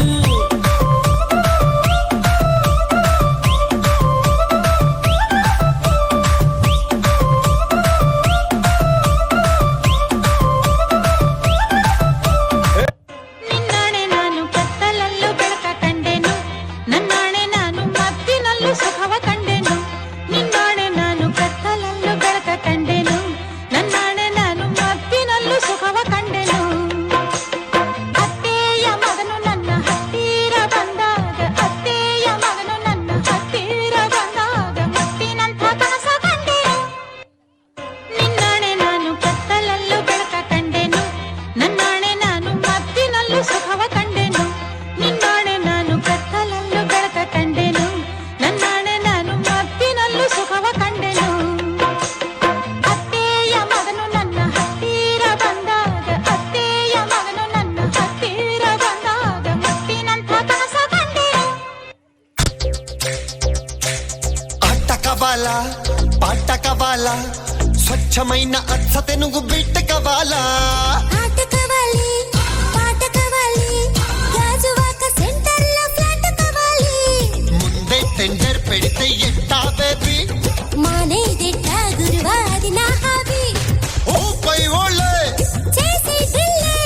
ನಿನ್ನಾಣೆ ನಾನು ಕತ್ತಲಲ್ಲೂ ಬೆಳಕ ಕಂಡೆನು ನನ್ನಾಣೆ ನಾನು ಮತ್ತಿನಲ್ಲೂ ಸುಖವ ಕಂಡೆನು ನಿನ್ನಾಣೆ ನಾನು ಕತ್ತಲಲ್ಲೂ ಬೆಳಕ ಕಂಡೆನು ನನ್ನಾಣೆ ನಾನು ಮತ್ತಿನಲ್ಲೂ ಸುಖವ ಕಂಡೆನು ಅತ್ತೆಯ ಮಗನು ನನ್ನ ಹತ್ತಿರ ಬಂದಾಗ ಅತ್ತೆಯ ಮಗನು ನನ್ನ ಹತ್ತಿರ ಬಂದಾಗ ಮತ್ತಿನಂಥ ಕನಸ ಕಂಡೆನು ನಿನ್ನಾಣೆ ನಾನು ಕತ್ತಲಲ್ಲೂ ಬೆಳಕ ಕಂಡೆನು ನನ್ನಾಣೆ ನಾನು ಮತ್ತಿನಲ್ಲೂ ಸುಖವ ಕಂಡೆನು ನಿನ್ನಾಣೆ ನಾನು ಕತ್ತಲಲ್ಲೂ ಬೆಳಕ ಕಂಡೆನು ನನ್ನಾಣೆ ನಾನು ಮತ್ತಿನಲ್ಲೂ ಸುಖವ ಕಂಡೆನು ಅತ್ತೆಯ ಮಗನು ನನ್ನ ಹತ್ತಿರ ಬಂದಾಗ ಅತ್ತೆಯ ಮಗನು ನನ್ನ ಹತ್ತಿರ ಬಂದಾಗ ಮತ್ತಿನಂಥ ಕನಸ ಕಂಡೆನು ఆట కావాలా పాట కావాలా స్వచ్ఛమైన అచ్చతే నువ్వు బిడ్డ కావాలా ఆట కావాలి పాట కావాలి గాజువాక సెంటర్లో ఫ్లాట్ కావాలి ముందే టెండర్ పెడితే ఎట్టా బేబీ మానేదిట్ట గురువా అది నా హాబీ ఓ పై ఓళ్ళే చేసి దిల్లే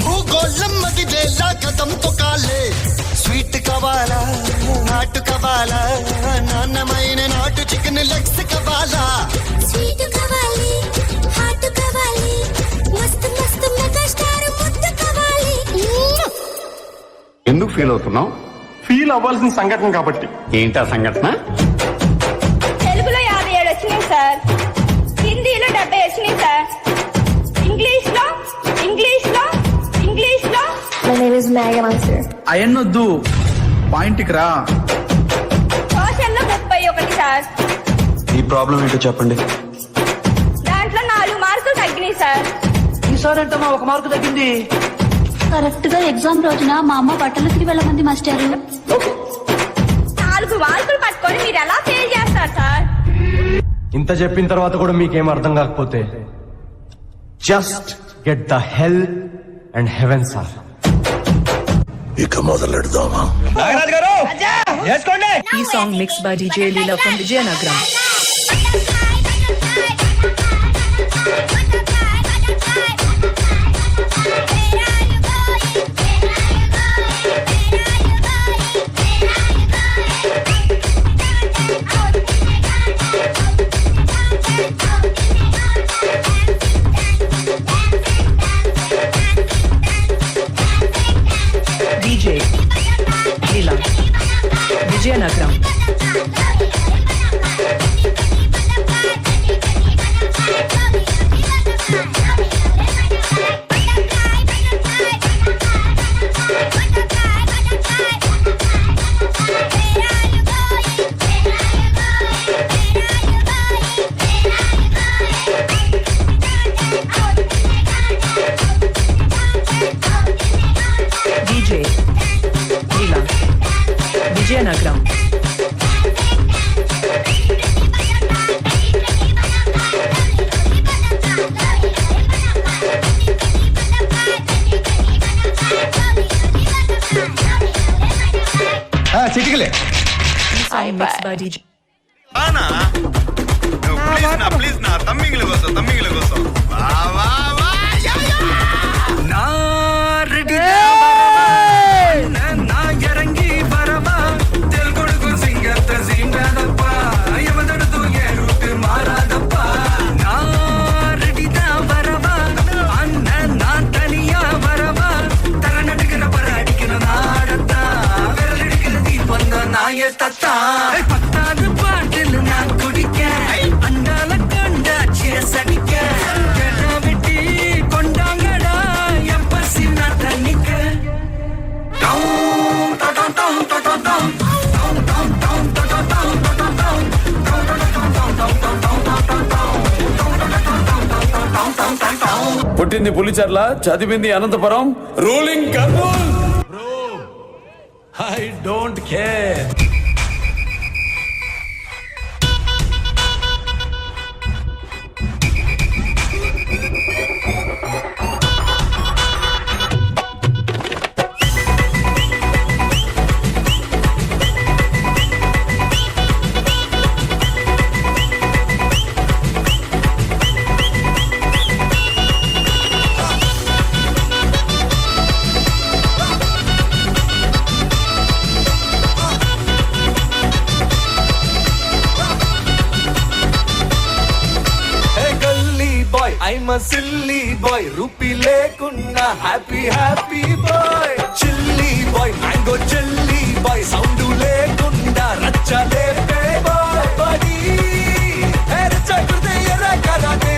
భూగోళం అది వేలా కదం తొక్కాలే స్వీట్ కావాలా నాటు కావాలా నాన్నమైన నాటు చికెన్ లెగ్స్ కావాలా స్వీట్ కావాలి హాట్ కావాలి మస్తు మస్తు మెగా స్టార్ ముద్దు కావాలి ఎందుకు ఫీల్ అవుతున్నావు? ఫీల్ అవ్వాల్సిన సంఘటన కాబట్టి. ఏంటా సంఘటన? తెలుగులో 57 వచ్చినాయి సార్, హిందీలో 70 వచ్చినాయి సార్, ఇంగ్లీష్లో అయన్నొద్దు, పాయింట్కి రా. సోషల్లో 31 సార్. ఈ ప్రాబ్లం ఏంటో చెప్పండి. దాంట్లో 4 మార్కులు తగ్గినాయి సార్. ఈసారి ఏంటమ్మా 1 మార్కు తగ్గింది? కరెక్ట్ గా ఎగ్జామ్ రోజున మా అమ్మ బట్టలు తిరిగి వెళ్ళమంది మాస్టారు. 4 మార్కులు పట్టుకొని మీరు ఎలా ఫెయిల్ చేస్తారు సార్? ఇంత చెప్పిన తర్వాత కూడా మీకేం అర్థం కాకపోతే just get the hell and heaven sir. ఇక మొదలెడదామా? ఈ song mix by DJ Leela from Vijayanagaram. DJ Leela Vijayanagaram. DJ Leela Vijayanagaram. చిటికలే ఈ song mix by DJ please నా తమ్మింగ్ల కోసం பத்தாது பாட்டில் நான் குடிக்க పుట్టింది పులిచర్ల, చదివింది Anantapuram, ruling Kurnool. Bro I don't care. I'm a silly boy, rupee లేకున్నా happy happy boy. Chilly boy, mango chilly boy, sound లేకుండా రచ్చలే బాయ్. బడి హే రచ్చ కుర్దే ఎరా కరానే,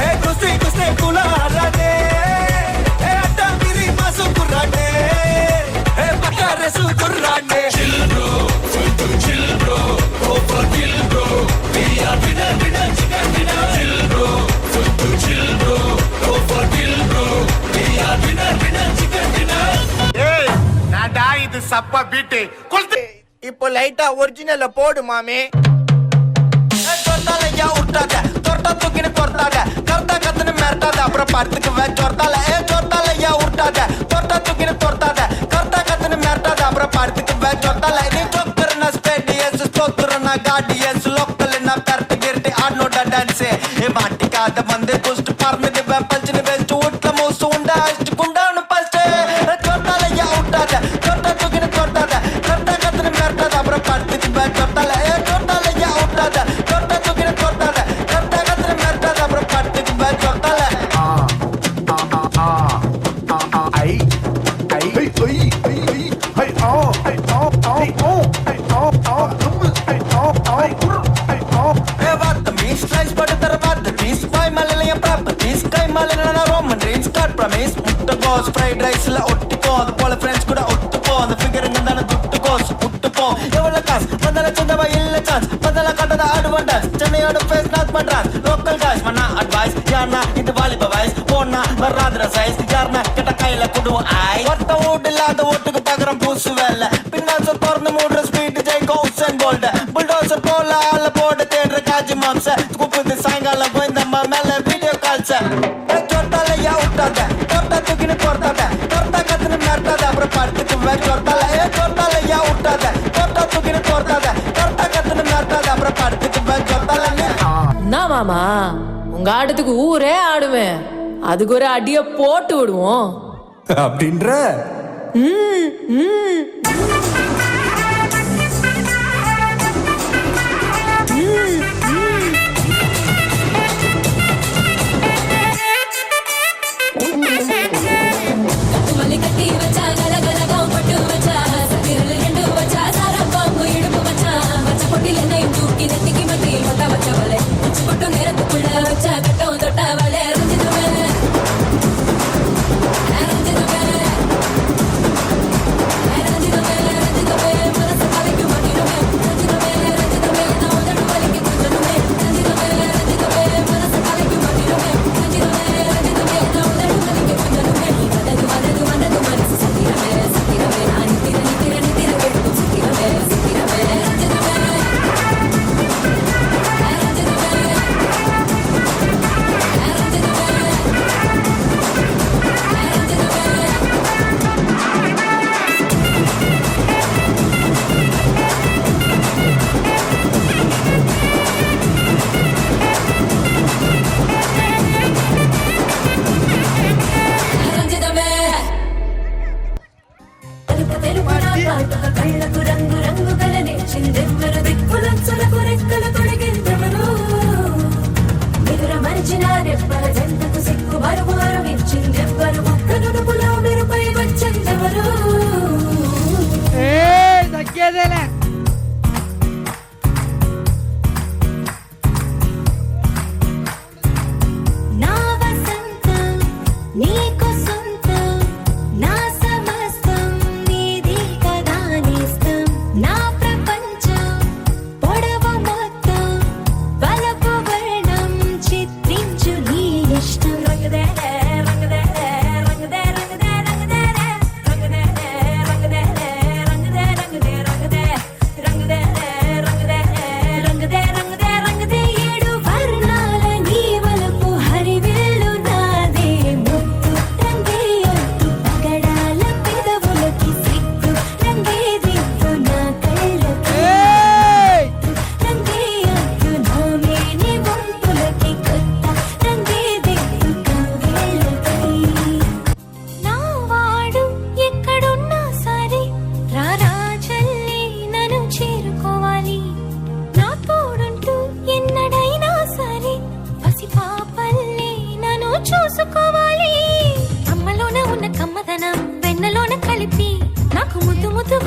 హే కుస్తే కుస్తే కులారానే, హే అడ్డా మిరి మాసు కుర్రానే, హే పకారసు కుర్రానే. Chill bro, full to chill bro, go for kill bro, we are winner winner chicken dinner. Chill bro, full to chill bro, go for kill bro, we are winner winner chicken dinner. ஏய் நான்டா இது சப்ப beat கொல்து. இப்போ லைட்டா ஒரிஜினல்ல போடு மாமே. चोरताला उठाता तोरता तुकिन कोरतादा करता कतन मरतादा अப்புறம் படுத்துக்கு வே चोरताला चोरताला उठाता तोरता तुकिन कोरतादा करता कतन मरतादा அப்புறம் படுத்துக்கு வே चोरताला நீ चोकरना स्पेडियस स्टोकरना गाडियस लोकल ना परत गिरते आडनोडा डांस ए माटी काद मंदे पुष्ट पार्ने वे पंचने वे चूटला मोसुंडा अष्टकुंडान पस्ते चोरताला उठाता तोरता तुकिन कोरतादा करता कतन मरतादा अப்புறம் படுத்துக்கு வே चोरताला चोरताला उठाता तोरता तुकिन कोरतादा करता कतन मरतादा अப்புறம் படுத்துக்கு வே चोरताला ஐ ஐ ஐ ஐ ஆ ஐ ஆ ஆ ஐ ஆ ஆ ஐ ஆ ஆ ஐ ஆ. Means slice butter తర్వాత తీస్ పై మలలయ ప్రాపర్టీస్ కై మలన రోమన్ డ్రీమ్స్ కట్ ప్రమిస్ ముట్టకోస్ ఫ్రైడ్ రైస్ లా ఒట్టుకోదు పోల ఫ్రెండ్స్ కూడా ఒట్టుకోదు ఫిగర్ ఇందన దుట్టుకోస్ పుట్టుకో ఎవల కాస్ వందల చందవ ఇల్ల ఛాన్స్ బదల కట్టద అడ్వాంటేజ్ చెన్నై ఆడు face not Madras local guys మన అడ్వైస్ యార్నా ఇది వాలిబ వైస్ పోనా వరాద్ర సైజ్ యార్నా కట కైల కుడు ఐ వట్ట ఓడిలాద ఒట్టుకు పగరం పూసు వెల్ల పిన్నాస తోర్న మూడ్ర స్పీడ్ జై గౌసన్ బోల్డ్ బుల్డోసర్ పోల ఆల బోర్డ్ తేడ్ర కాజి మాంస కుప్పుది సాయంకాలం పోయిందమ్మ మెల్ల వీడియో కాల్స్ చోటాల ఉట్టాద తోట తుకిన కొడతాద తోట కతన మర్తాద అప్పుడు పడుతుకు వే చోటాల చోటాల ఉట్టాద తోట తుకిన కొడతాద తోట కతన మర్తాద అప్పుడు పడుతుకు వే చోటాల என்ன மாமா உங்க ஆட்டத்துக்கு ஊரே ஆடுவேன் அதுக்கு ஒரு அடிய போட்டு விடுவோம் அப்படின்ற మళ్ళీ కట్టి వచ్చా గలగలగా పట్టు వచ్చా సతిరలు రెండు వచ్చా సారా బాంబు ఇడుపు వచ్చా వచ్చ పొట్టిలెన్న ఇంటూకి నెత్తికి మట్టి మొట్ట వచ్చవలే వచ్చి పొట్టు నేరతుకుళ్ళ వచ్చా కట్టం తొట్టవలే రుచిదువే రుచిదువే రుచిదువే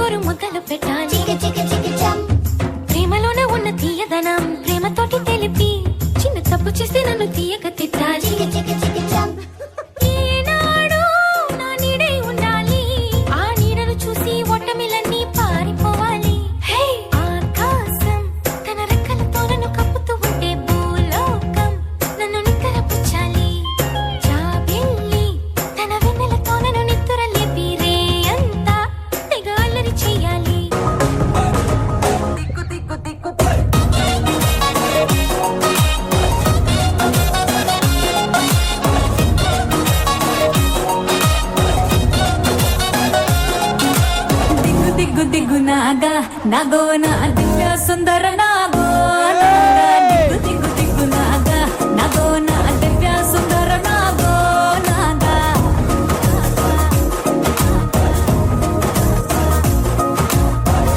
జోరు ముద్దలు పెట్టాలి ప్రేమలోనే ఉన్న తీయదనం ప్రేమతోటి తెలిపి చిన్న తప్పు చేస్తే నన్ను తీయక తిట్టాలి ఈనాడు నా నీడై ఉండాలి ఆ నీడను చూసి ఓటమిలన్నీ పారిపోవాలి హే ఆకాశం తన రెక్కలతో నన్ను కప్పుతూ ఉంటే భూలోకం నన్ను నిక్కరపుచ్చాలి జాబిల్లి తన వెన్నెలతో నన్ను నిద్ర లేపి రే అంతా తెగ అల్లరి చెయ్యాలి దిగ్గు దిగ్గు నాగా నాగో నా దివ్య సుందర నాగో నాగా దిగ్గు దిగ్గు నాగా నాగో నా దివ్య సుందర నాగో నాగా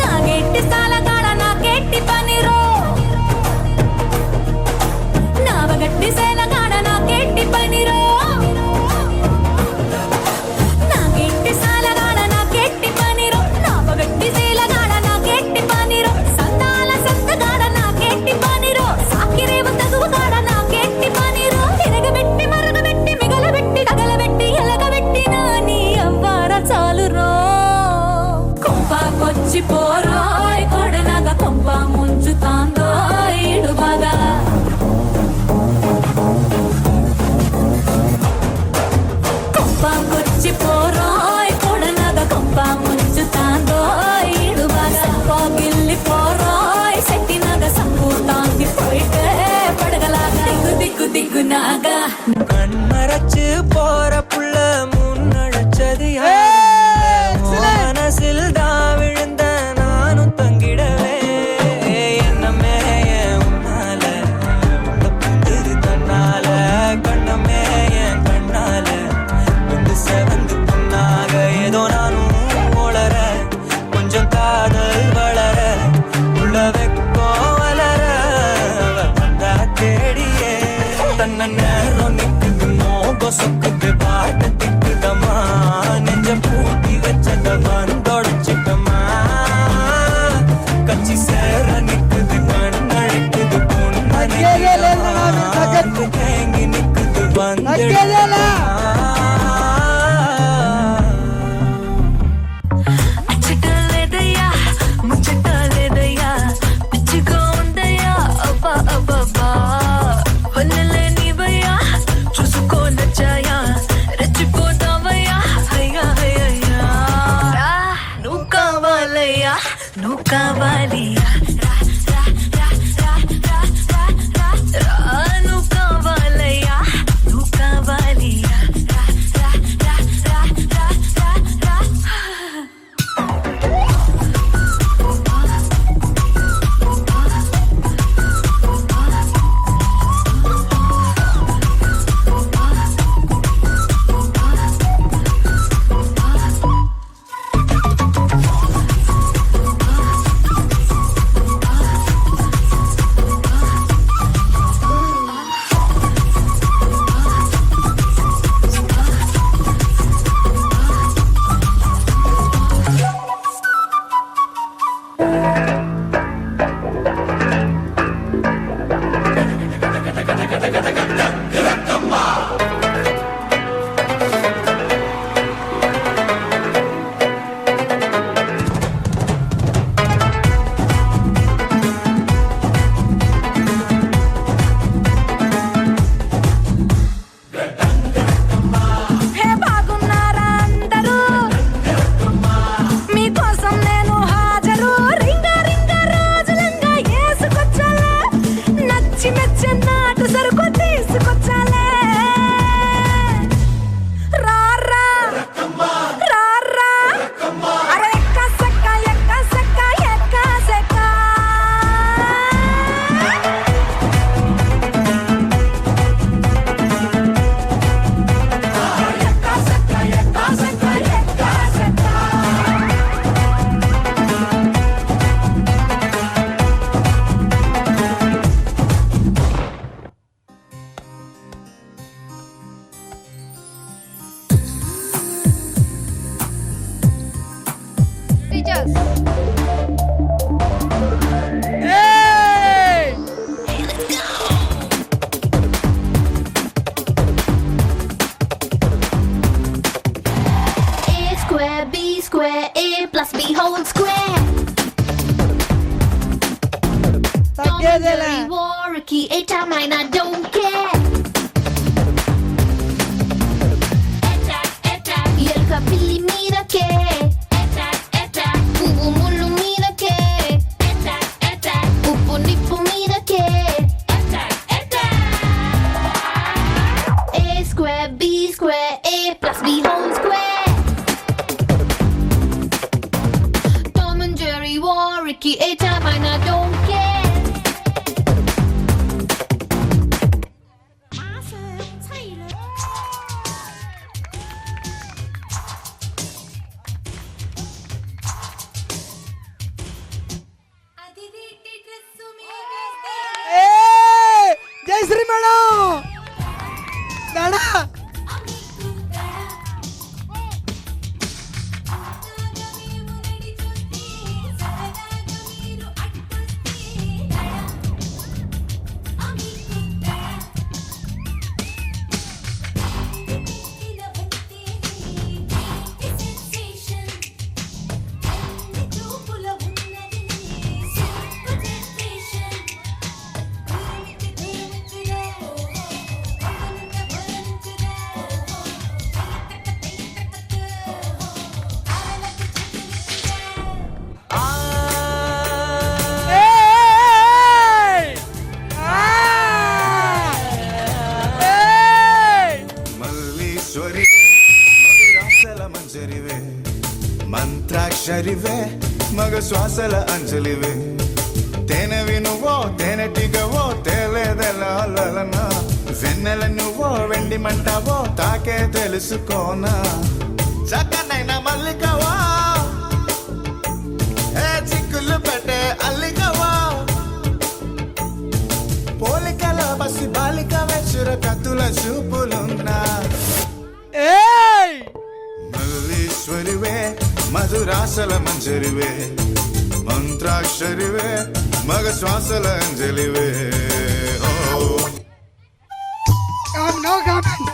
నాగెట్టి సాలగాడ నాకెట్టి పనిరో నావగట్టి సేలగాడ నాకెట్టి పనిరో నాకెట్టి సాలగాడ నాకెట్టి పనిరో నావగట్టి సేలగాడ నాకెట్టి పనిరో సందాల సంతగాడ నాకెట్టి పనిరో సాకిరేవ తగువగాడ నాకెట్టి పనిరో తిరగబెట్టి మరగబెట్టి మిగలబెట్టి తగలబెట్టి ఎలగబెట్టి నాని అవ్వార చాలురో కొంపకొచ్చి పోరోయ్ కొడనగా కొంప ముంచుతాందో ఇడు బాగా కొంపకొచ్చి పోరోయ్ కొడనగా కొంప ముంచుతాందో ఇడు బాగా పోగిల్లి పోరోయ్ సెట్టినగా సంపూతాంది పోయితే పడగలాగా దిగ్గు దిగ్గు దిగ్గు నాగా கண்மறைச்சு போற புள்ள முன்னழைச்சது மனசில் தான் விழுந்த நானும் தங்கிடவே என்னமே உன்னால புந்தது தன்னால கண்ணமே என் கண்ணால வந்து செவந்து புண்ணாக ஏதோ நானும் உளர கொஞ்சம் காதல் வளர உள்ள வெக்கோ வளர வந்தா தேடியே தன்ன நேரம் நிக்குது மோக சொக்குது பாட்டு திக்குதம்மா நெஞ்ச பூட்டி வச்சத வந்தொடச்சிட்டமா கச்சி சேர நிக்குது கண்ணழைக்குது பொண்ணு தேங்கி நிக்குது வந்து అచ్చటలేదయ్యా ముచ్చటలేదయ్యా పిచ్చిగా ఉందయ్యా అబ్బా అబ్బబ్బా వల్లలే నీవయ్యా చూసుకో నచ్చాయా రెచ్చిపోతావయ్యా అయ్యా అయ్యయ్యా నువ్వు కావాలయ్యా నువ్వు కావాలి నువ్వు కావాలయ్యా నువ్వు కావాలి home square. తగ్గేదేలే. Warwicky, a time I don't care. Attack, attack, ఎలుక పిల్లి మీదకే. Attack, attack, పువ్వు ముళ్ళు మీదకే. Attack, attack, ఉప్పు నిప్పు మీదకే. Attack, attack. A square, B square, A plus B whole square. Tom and Jerry, Warwicky, a time I don't care. Jayashree madam madam Malleswari మధురాసల మంజరివే మంత్రాక్షరివే మగ శ్వాసల అంజలివే తేనెవి నువ్వో తేనెటిగవో తేలేదెలన వెన్నెల నువ్వో వెండి మంటావో తాకే తెలుసుకోనా చక్కనైన మల్లికవా ఏ చిక్కులు పెట్టే అల్లికవా పోలికల బసి బాలిక వెచ్చుర కత్తుల చూపులున్నా మల్లీశ్వరివే మధురాసల మంజరివే మంత్రాక్షరివే మగ శ్వాసల అంజలివే నో కామెంట్.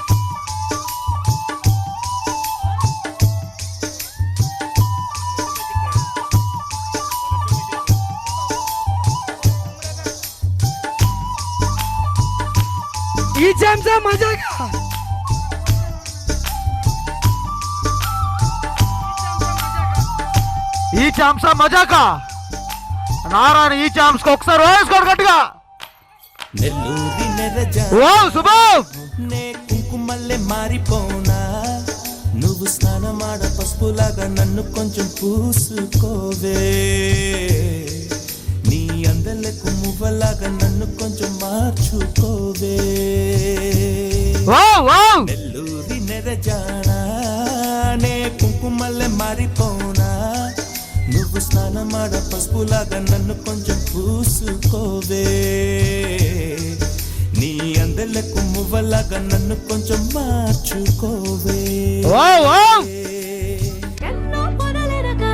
ఈ చెంచా మజాగా ఈ చాంసా మజాకా నారాయణ ఈ చాంస్ ఒకసారి వేసుకోండి గట్టిగా. నెల్లూరి నెరజా ఓ శుభం నే కుంకుమల్లె మారిపోనా నువ్వు స్నానమాడ పసుపులాగా నన్ను కొంచెం పూసుకోవే నీ అందలకు మువ్వలాగా నన్ను కొంచెం మార్చుకోవే నెల్లూరి నెరజానా నే కుంకుమల్లె మారిపోనా నువ్వు స్నానమాడ పసుపులాగా నన్ను కొంచెం పూసుకోవే నీ అందలకు మువ్వలాగా నన్ను కొంచెం మార్చుకోవే ఎన్నో పొదలెనక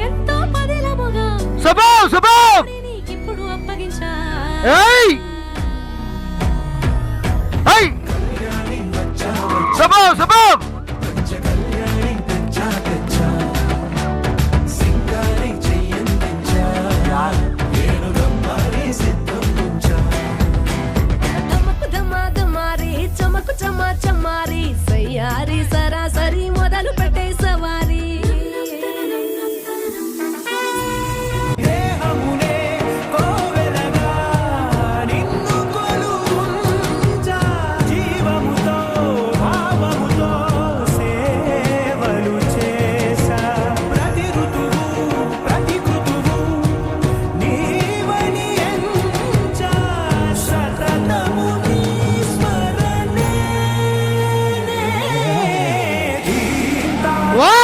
ఎంతో పదిలముగా శుభం శుభం నీకిప్పుడు అప్పగించా శుభం శుభం చమకు చమా చమారి సయ్యారి సరాసరి మొదలు పెట్టే సవారీ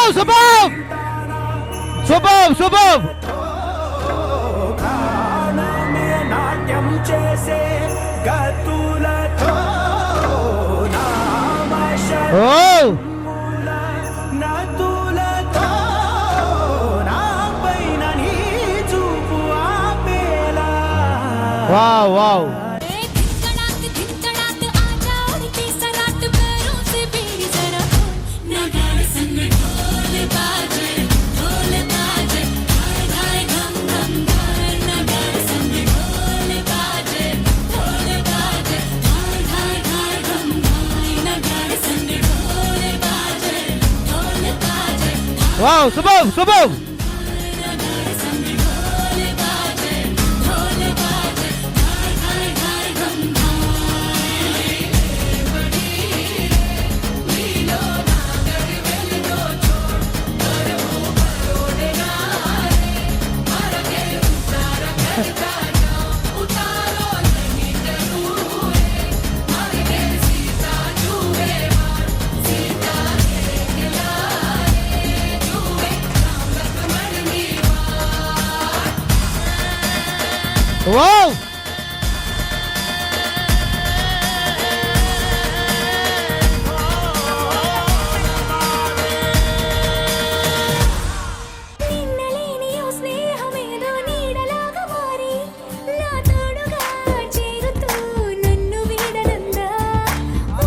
శుభం శుభం శుభం నాట్యం చేసే గతులతో నతులతో నా పైన నీ చూపు ఆపేలా wow wow wow super super. Wow నిన్నలేని ఓ స్నేహమేదో నీడలాగా మారి నా తోడుగా చేరుతూ నన్ను వీడనందా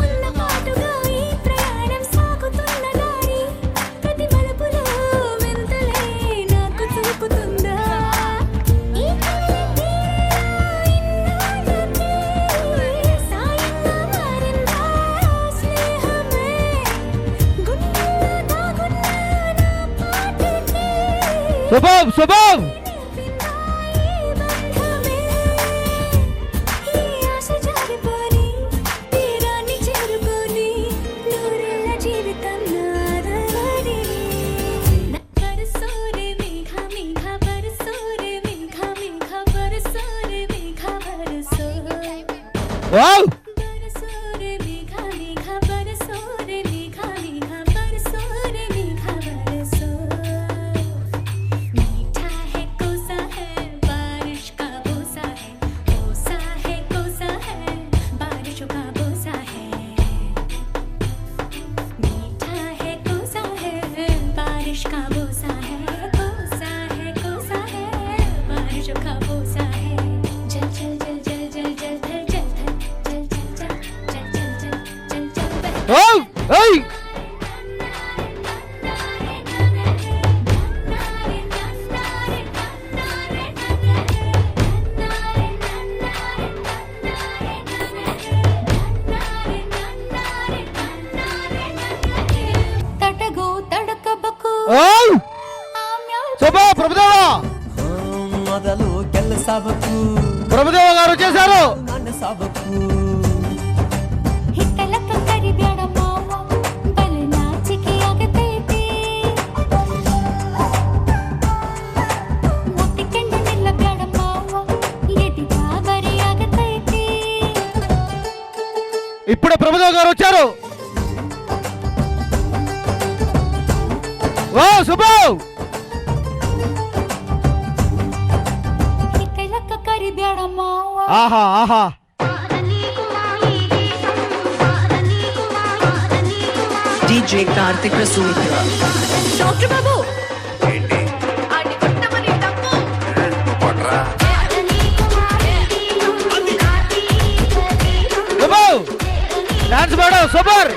ఉన్న పాటుగా ఈ ప్రయాణం సాగుతున్న దారి ప్రతి మలుపులో వెంతలే నాకు చూపుతుందా ఈ కలలకి ఇన్నాళ్ళకి సాయంగా మారిందా స్నేహమే గుండెల్లో దాగున్న నా పాటకి సూపర్ సూపర్. వావ్ मीठा है कोसा है बारिश का बोसा है कोसा है बारिशों का बोसा है मीठा है कोसा है बारिश का बोसा है कोसा है बारिशों का बोसा है जल जल जल जल जल जल जल जल जल जल जल जल जल जल जल जल వావ్ ఏయ్ తటగో తడకబకు వావ్ సూపర్. ప్రభుదేవా మొదలు ಗೆಲ್ಲ ಸಾಬಕು ప్రభుదేవ గారు వచ్చేసారు. ನನ್ನ ಸಾಬಕು ಹಿತ್ತಲಕ್ಕ ಕರಿಬ್ಯಾಡ ಮಾವ ಬಲ ನಾಚಿಕೆ ಆಗತೈತಿ ಮುಟ್ಟಿಕೊಂಡು ನಿಲ್ಲಬ್ಯಾಡ ಮಾವ ಎದಿ ಗಾಬರಿ ಆಗತೈತಿ ఇప్పుడే ప్రభుదేవ గారు వచ్చారు. Wow super. ಹಿತ್ತಲಕ್ಕ ಕರಿಬ್ಯಾಡ ಮಾವ ఆహా ఆహా. DJ Karthik Rasolia. Doctor Babu super dance madam super.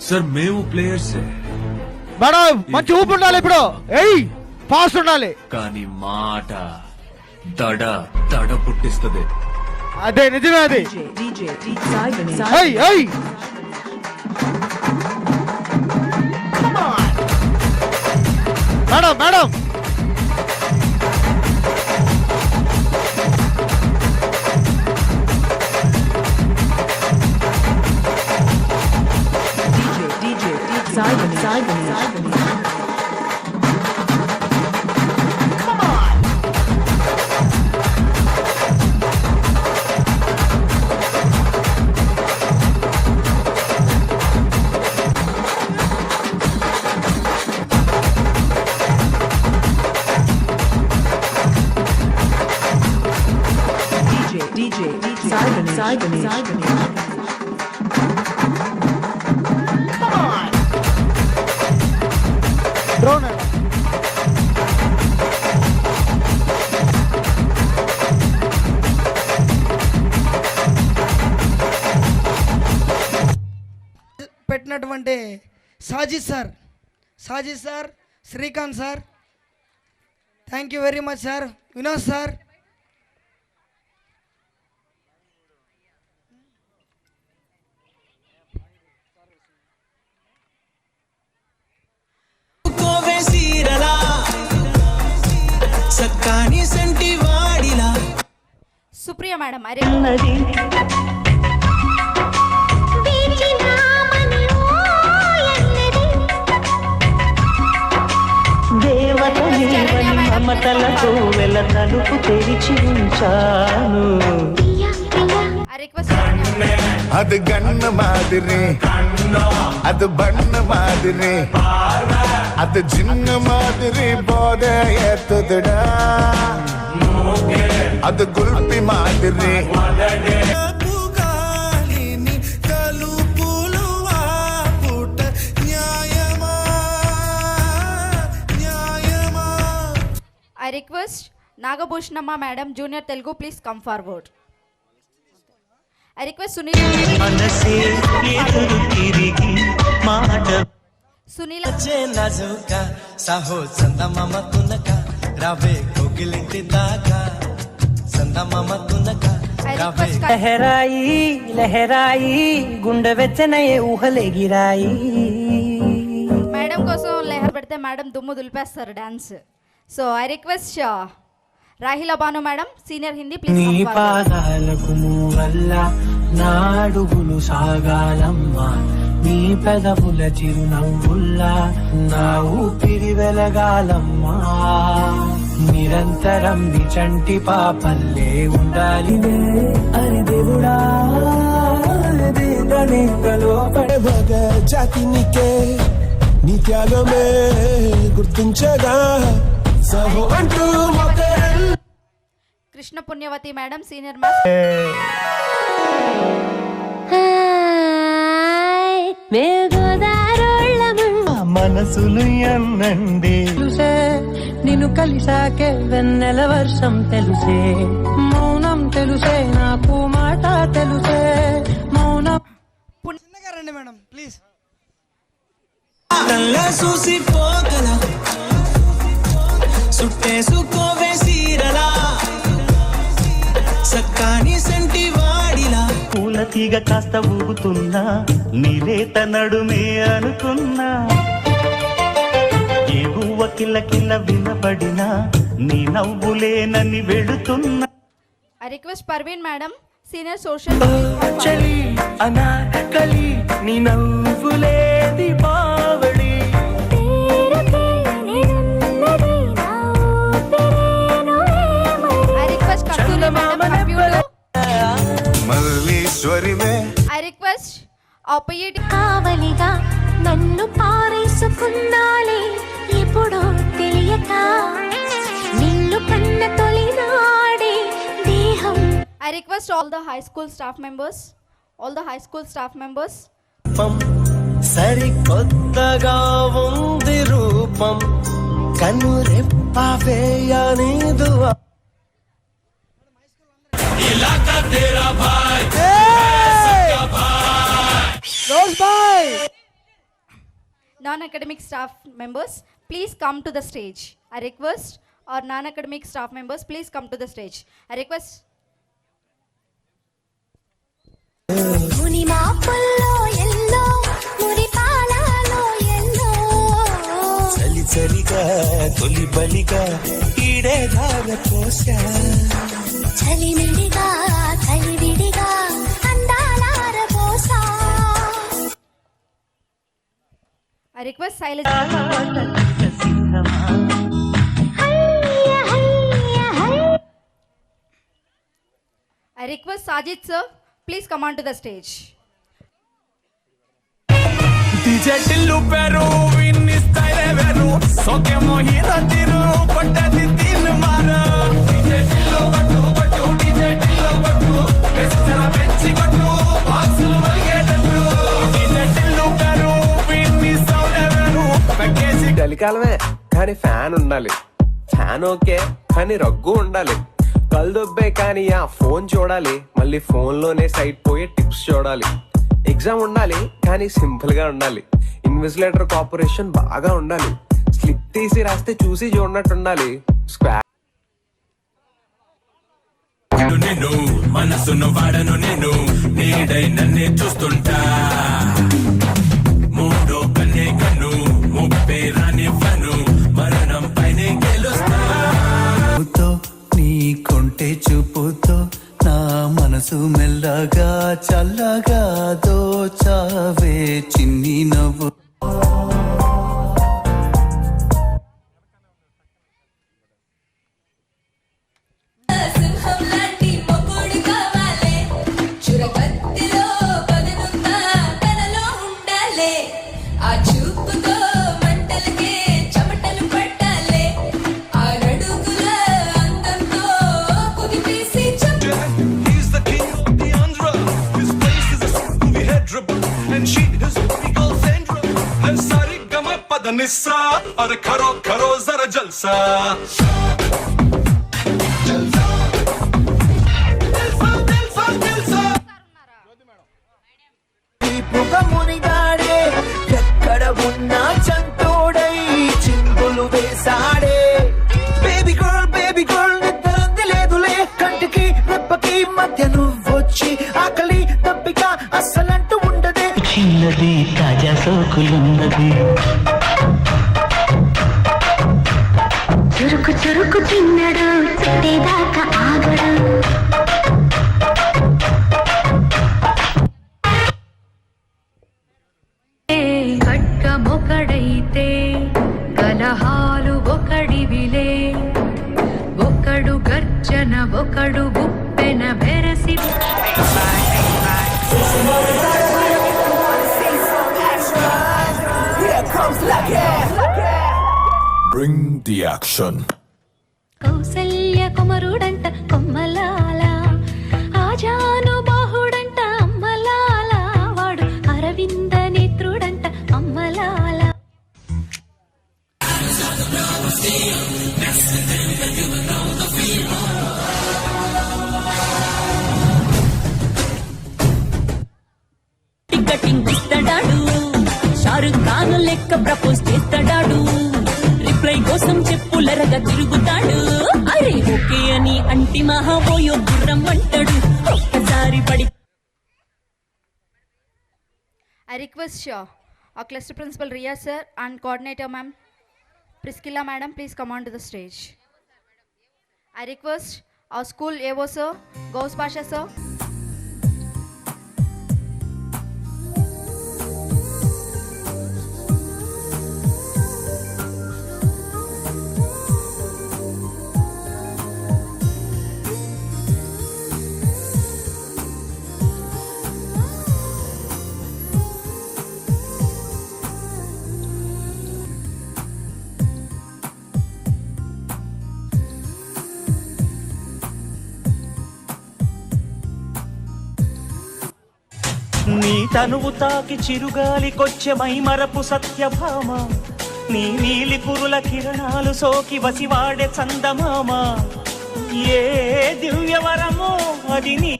Sir మేము ప్లేయర్స్ మేడం మంచి ఊపు ఉండాలి ఇప్పుడు. ఏయ్ ఫాస్ట్ ఉండాలి. కానీ మాట దడ దడ పుట్టిస్తుంది. అదే నిజమే అది. DJ Simon. ఏయ్ ఏయ్ madam madam DJ Simon. Drone Sajid sir, Srikanth sir, thank you very much sir. Vinod sir, Supriya madam, అరే మమతలతో వెల తలుపు తెరిచి ఉంచాను. அது கண்ணு மாதிரி அது பண்ணு மாதிரி அது சின்ன மாதிரி போத ஏத்துதுடா அது குல்பி மாதிரி I request Nagabhushnamma madam, junior Telugu, please come forward. I request Sunila Saaho చందమామ తునక రావే కోగిలింటి దాకా చందమామ తునక రావే లహరాయి లహరాయి గుండె వెచ్చనయే ఊహలేగిరాయి. మేడం కోసం లెహర్ పెడితే మేడం దుమ్ము దులిపేస్తారు dance. So I request Rahila Banu madam, senior Hindi, please. నీ పాదాలకు వల్ల నాడుగులు సాగాలమ్మా, నీ పెదవుల చిరునవ్వుల్లా నా ఊపిరి వెలగాలమ్మా, నిరంతరం చంటి పాపల్లే ఉండాలి. అని దేవుడా భగ జాతి నీకే నిత్యాలమే గుర్తించగా సహో అంటూ కృష్ణ పుణ్యవతి మేడం, సీనియర్ మాస్. మనసులు ఎన్నండి నిన్ను కలిసాకే వెన్నెల వర్షం తెలుసే, మౌనం తెలుసే నాకు మాట తెలుసే, మౌనం చిన్నగా రండి మేడం ప్లీజ్. చూసి పోగల సుట్టేసుకోవే సీరలా సక్కాని సెంటి వాడిలా పూల తీగ కాస్త ఊగుతున్నా నీలేత నడుమే అనుకున్నా, ఏ గువ్వ కిల్ల కిల్ల వినబడినా నీ నవ్వులేనని వెళుతున్నా. I request Parveen madam, senior social. చలి అనాకలి నీ నవ్వులే Deepavali. I request Kasturi madam, computer. మల్లీశ్వరివే ఐ రిక్వెస్ట్ ఆపోజిట్ కావలిగా నన్ను పారేసుకున్నాలే ఎప్పుడో తెలియక నిన్ను కన్న తొలినాడే దేహం. I request all the high school staff members. సరికొత్తగా ఉంది రూపం కన్ను రెప్ప వేయనిదు. Non-academic staff members, please come to the stage. I request our non-academic staff members, please come to the stage. I request Muni మాపుల్లో yellow మురి పాలలో yellow చలి చలిగా తొలి బలిగా ఈడే ధార కోసా చలిమిడిగా కలివిడిగా అందాలార పోసా. I request Silence. I request Sajid sir, please come on to the stage. DJ Tillu Peru, Winnie Style Veru, Soke Mohira Tiru, Patati Tin Mara. DJ Tillu Batu, DJ Tillu Batu, Bestara Benchi Batu, Vasul Valgetu. DJ Tillu Peru, Winnie Style Veru, Pakesi. చలికాలమే కానీ fan ఉండాలి, fan okay కానీ rug ఉండాలి, కళ్ళు దొబ్బే కానీ ఆ phone చూడాలి, మళ్ళీ ఫోన్ లోనే సైట్ పోయి టిప్స్ చూడాలి, ఎగ్జామ్ ఉండాలి కానీ సింపుల్ గా ఉండాలి, ఇన్ని ఇన్విజిలేటర్ కార్పొరేషన్ బాగా ఉండాలి. స్లిప్ తీసి రాస్తే చూసి చూడనట్టు ఉండాలి. స్క్వాడ్ నేను మనసును వాడను నేను నీడై నన్నే చూస్తుంటా మూడో కన్నే కన్ను ముప్పే రానివ్వను మరణం పైనే గెలుస్తా నీ కొంటె చూపుతో నా మనసు మెల్లగా చల్లగా దోచావే చిన్ని నవ్వు. సింహం లాంటి మొగుడు కావాలే, చురకత్తిలో పదనుందా తనలో ఉండాలే, ఆ చూపుతో మంటలకే చెమటలు పట్టాలే, ఆ నడుగుల అందంతో కుదిపేసి He's the king of the Andhra. His place is a movie head dribble, and she is the girl Sandra. Hai sari gama padanissa, aur karo karo zara jalsa. మునిగాడే ఎక్కడ ఉన్నా చంటోడై చిందులు వేసాడే. బేబీ గర్ల్ నిద్రంది లేదులే, కంటికి రెప్పకి మధ్య నువ్వొచ్చి ఆకలి తప్పిక అస్సలంటూ ఉండదే. చిన్నది తాజా సోకులున్నది, చురుకు చురుకు చిన్నడు చుట్టేదాకా ఆగడు. ఖడ్గమొకడైతే కలహాలు ఒకడివిలే, ఒకడు గర్జన ఒకడు Guppena బెరసి. Bring the action. Kaushalya కుమరుడంట కొమ్మలాల, ఆజాను బాహుడంట అమ్మలాల, వాడు అరవింద నేత్రుడంట అమ్మలాల. టికెటింగ్ ఇస్తాడాడు, షారుఖ్ ఖాన్ లెక్క ప్రపోజ్ చేస్తాడాడు, రిప్లై కోసం చెప్పులరగా తిరుగుతాడు, అరే ఓకే అని అంటి మహాబోయో గుర్రం అంటాడు, ఒక్కసారి పడి. I request our cluster principal Riya sir and coordinator ma'am Priscilla madam, please come on to the stage. I request our school AO sir Gauss Pasha sir. నీ తనువు తాకి చిరుగాలికొచ్చే మైమరపు సత్యభామ, నీ నీలి పురుల కిరణాలు సోకి వసివాడే చందమామ. ఏ దివ్యవరమో అది నీ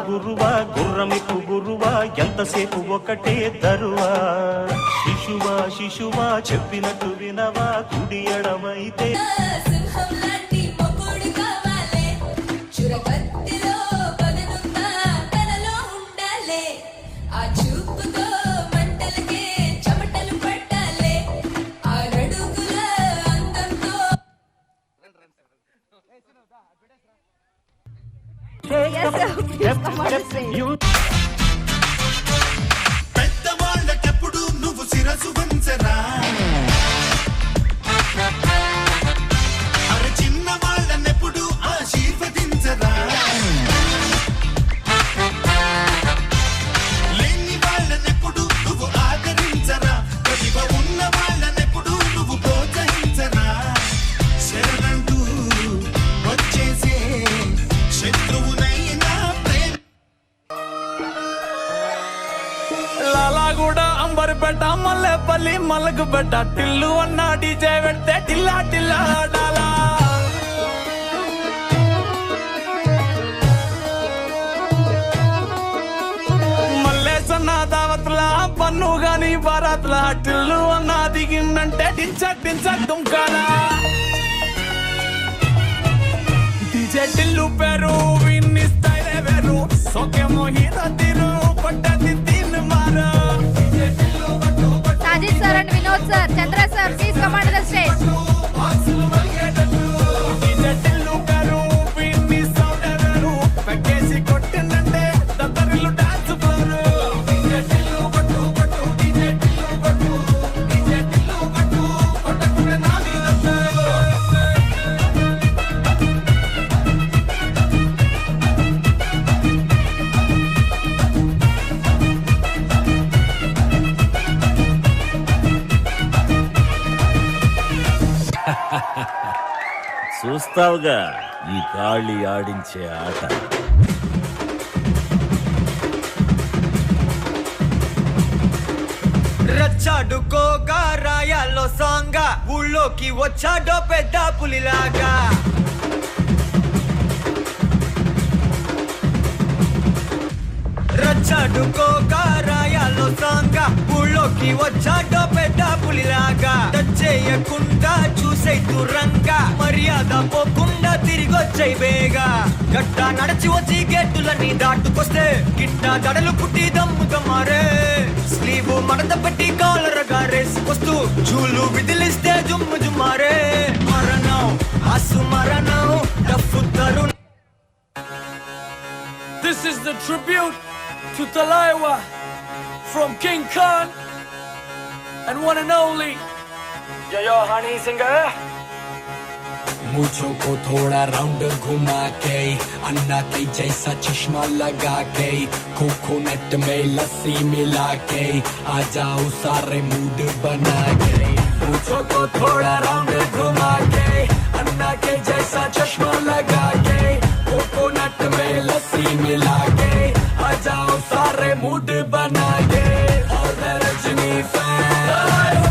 గురువా, గుర్రమికు గురువా, ఎంతసేపు ఒకటే దరువా. శిశువా శిశువా చెప్పినట్టు వినవా, కుడి ఎడమైతే. సింహం లాంటి మొగుడు కావాలే, చురకత్తిలో పదనుందా తనలో ఉండాలే, ఆ చూపుతో మంటలకే చెమటలు పట్టాలే, ఆ నడుగుల అందంతో. పెద్దవాళ్ళకెప్పుడు నువ్వు శిరసు వంచరా, అరే చిన్న వాళ్ళనెప్పుడు ఆశీర్వదించరా, లేని వాళ్ళనెప్పుడు నువ్వు ఆదరించరా, ప్రతిభ ఉన్న వాళ్ళనెప్పుడు నువ్వు ప్రోత్సహించరా. శరణంటూ వచ్చేసే శత్రువునైనా ప్రేమ. లాలాగూడ అంబర్పేట మల్లెపల్లి మలకుపేట టిల్లు అన్న డీజే పెడితే టిల్లా టిల్లా ఆడాలా. మల్లేసన్న దావత్ల పన్ను గాని బారాత్ల టిల్లు అన్నా దిగిందంటే టించక్ టించక్ దుంకాలా డీజే టిల్లు పేరు విన్ని స్టైలే వేరు సోకేమో హీరో తీరు పట్టది తీన్ మారు Sajid sir and Vinod sir, Chandra sir, please command the stage. DJ Tillu పేరు విన్ని సౌండ్ వేరు పెక్కేసి కొట్టిందంటే దద్దరిల్లు డాన్స్ ఫ్లోర్ డీజే టిల్లు కొట్టు కొట్టు డీజే టిల్లు కొట్టు డీజే టిల్లు కొట్టు కొట్టకుడే నాది దద్దరు చూస్తావుగా ఈ గాలి ఆడించే ఆట. రచ్చాడుకోగా రాయాల్లో సాంగా ఊళ్ళోకి వచ్చాడో పెద్ద పులిలాగా రచ్చాడుకోగా రాయాల్లో సాంగా ఊళ్ళోకి వచ్చాడో పెద్ద పులిలాగా టచ్ చేయకుండా చూసే దూరంగా మర్యాద పోకుండా తిరిగొచ్చాయి బేగా గట్ట నడిచి వచ్చి గేటులని దాటుకొస్తే గిట్ట దడలు పుట్టి దమ్ముగా మారే స్లీవ్ మడత పెట్టి కాలరగా రేసుకొస్తూ చూలు విదిలిస్తే జుమ్ము జుమ్మారే మరణం అసు మరణం డఫు Tarun. This is the tribute to Talaiwa from King Khan and one and only Yo Honey Singer. मुझो को थोड़ा राउंड घुमा के अन्ना के जैसा चश्मा लगा के कोकोनट में लस्सी मिला के आ जाओ सारे मूड बना के मुझो को थोड़ा राउंड घुमा के अन्ना के जैसा चश्मा लगा के कोकोनट में लस्सी मिला के आ जाओ सारे मूड बना के और the Rajni fan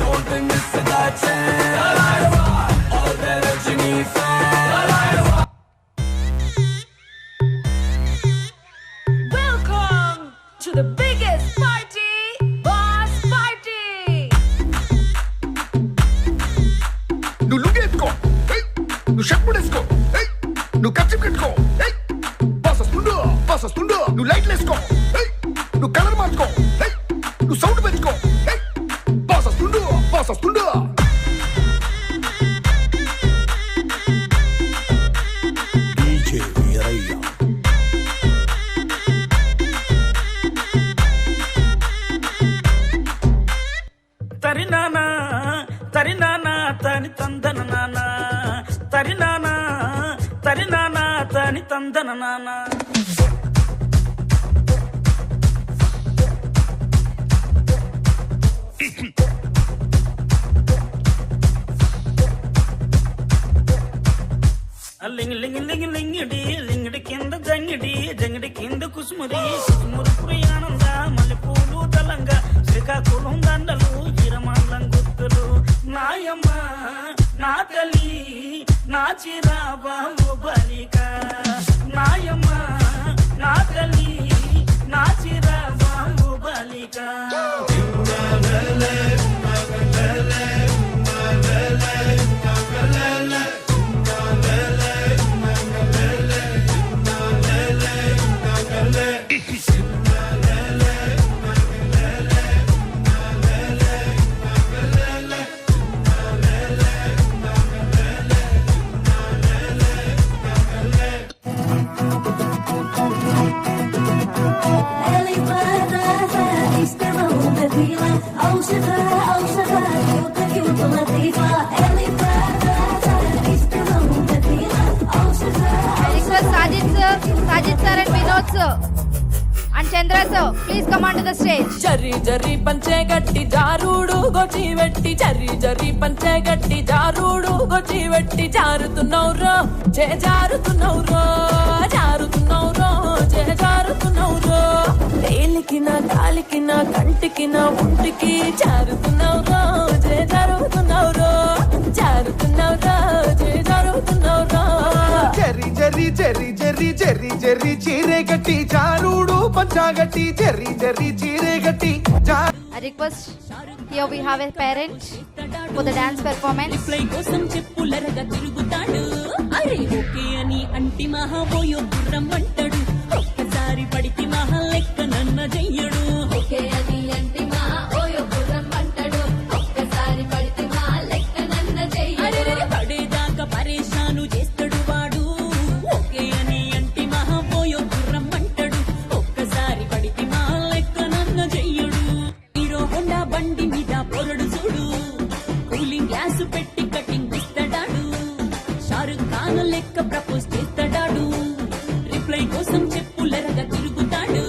don't miss that chance all the Rajini fans. Welcome to the biggest party, Boss Party. నువ్వు లుంగేసుకో, నువ్వు షర్ట్ పడేసుకో, నువ్వు కచ్చి పెట్టుకో, బాస్ వస్తుందో, నువ్వు లైట్లు వేసుకో, నువ్వు కలర్ మార్చుకో, నువ్వు సౌండ్ పెంచుకో, బాస్ వస్తుందో. తరినానా తరినానా తని తందన నానా తరినానా తరినానా తని తందన నానా లింగి లింగి లింగి లింగిడి లింగిడి కింద జంగిడి జంగిడి కింద కుసుమురి కుసుమురు ప్రియానంద మల్లెపూలు దళంగా శ్రీకాకుళం దండలు ఈరమాండం గుర్తులు నాయమ్మ నా తల్లి నా చిరాబాబు బలిక నాయమ్మ నా తల్లి నా Chirababu బలిక Sajid sir and Vinod sir and Chandra sir, please come onto the stage. జరి జరి పంచే గట్టి జారుడు గొచ్చి వెట్టి జరి జరి పంచే గట్టి జారుడు గొచ్చి వెట్టి జారుతున్నౌరో జే జారుతున్నౌరో జారుతున్నౌరో జే జారుతున్నౌరో తేలికిన గాలికిన కంటికిన ఒంటికి జారుతున్నౌరో జే జారుతున్నౌరో జారుతున్నౌరో జే జారుతున్నౌరో జరి జరి జరి జరి జరి జరి చీరే గట్టి జారుడు పంచాగట్టి జరి జరి చీరే గట్టి I request here we have a parent for the dance performance. Reply కోసం చెప్పులరగా తిరుగుతాడు అరే ఓకే అని అంటి మహాబోయో గుర్రం అంటాడు ఒక్కసారి పడితే మహా లెక్క నన్న చెయ్యడు ఓకే అని అంటి మహాబోయో గుర్రం అంటాడు ఒక్కసారి పడితే మహా లెక్క నన్న చెయ్యడు పడేదాకా పరేషాను చేస్తాడు వాడు ఓకే అని అంటి మహాబోయో గుర్రం అంటాడు ఒక్కసారి పడితే మహా లెక్క నన్న చెయ్యడు హీరో హోండా బండి మీద పొరడు చూడు కూలింగ్ గ్లాస్ పెట్టి కటింగ్ ఇస్తాడాడు షారుఖ్ ఖాన్ లెక్క ప్రపోజ్ చేస్తాడాడు రిప్లై కోసం చెప్పులరగా తిరుగుతాడు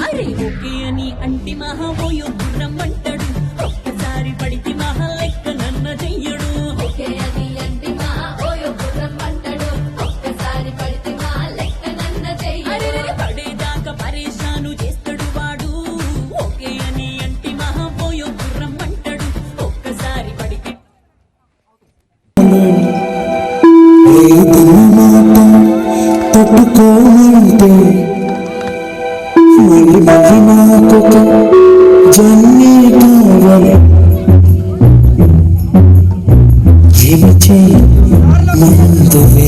అరే ఓకే అని అంటి మహాబోయో గుర్రం అంటాడు ఒక్కసారి పడితే మహా లెక్క నన్న చెయ్యడు ఓకే అని అంటి మహాబోయో గుర్రం అంటాడు ఒక్కసారి పడితే మహా లెక్క నన్న చెయ్యడు పడేదాకా పరేషాను చేస్తాడు వాడు ఓకే అని అంటి మహాబోయో గుర్రం అంటాడు ఒక్కసారి పడితే తప్పుకోమంటే మళ్ళీ మళ్ళీ నాకొక జన్మే కావాలి జీవించే ముందువే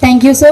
Thank you, sir.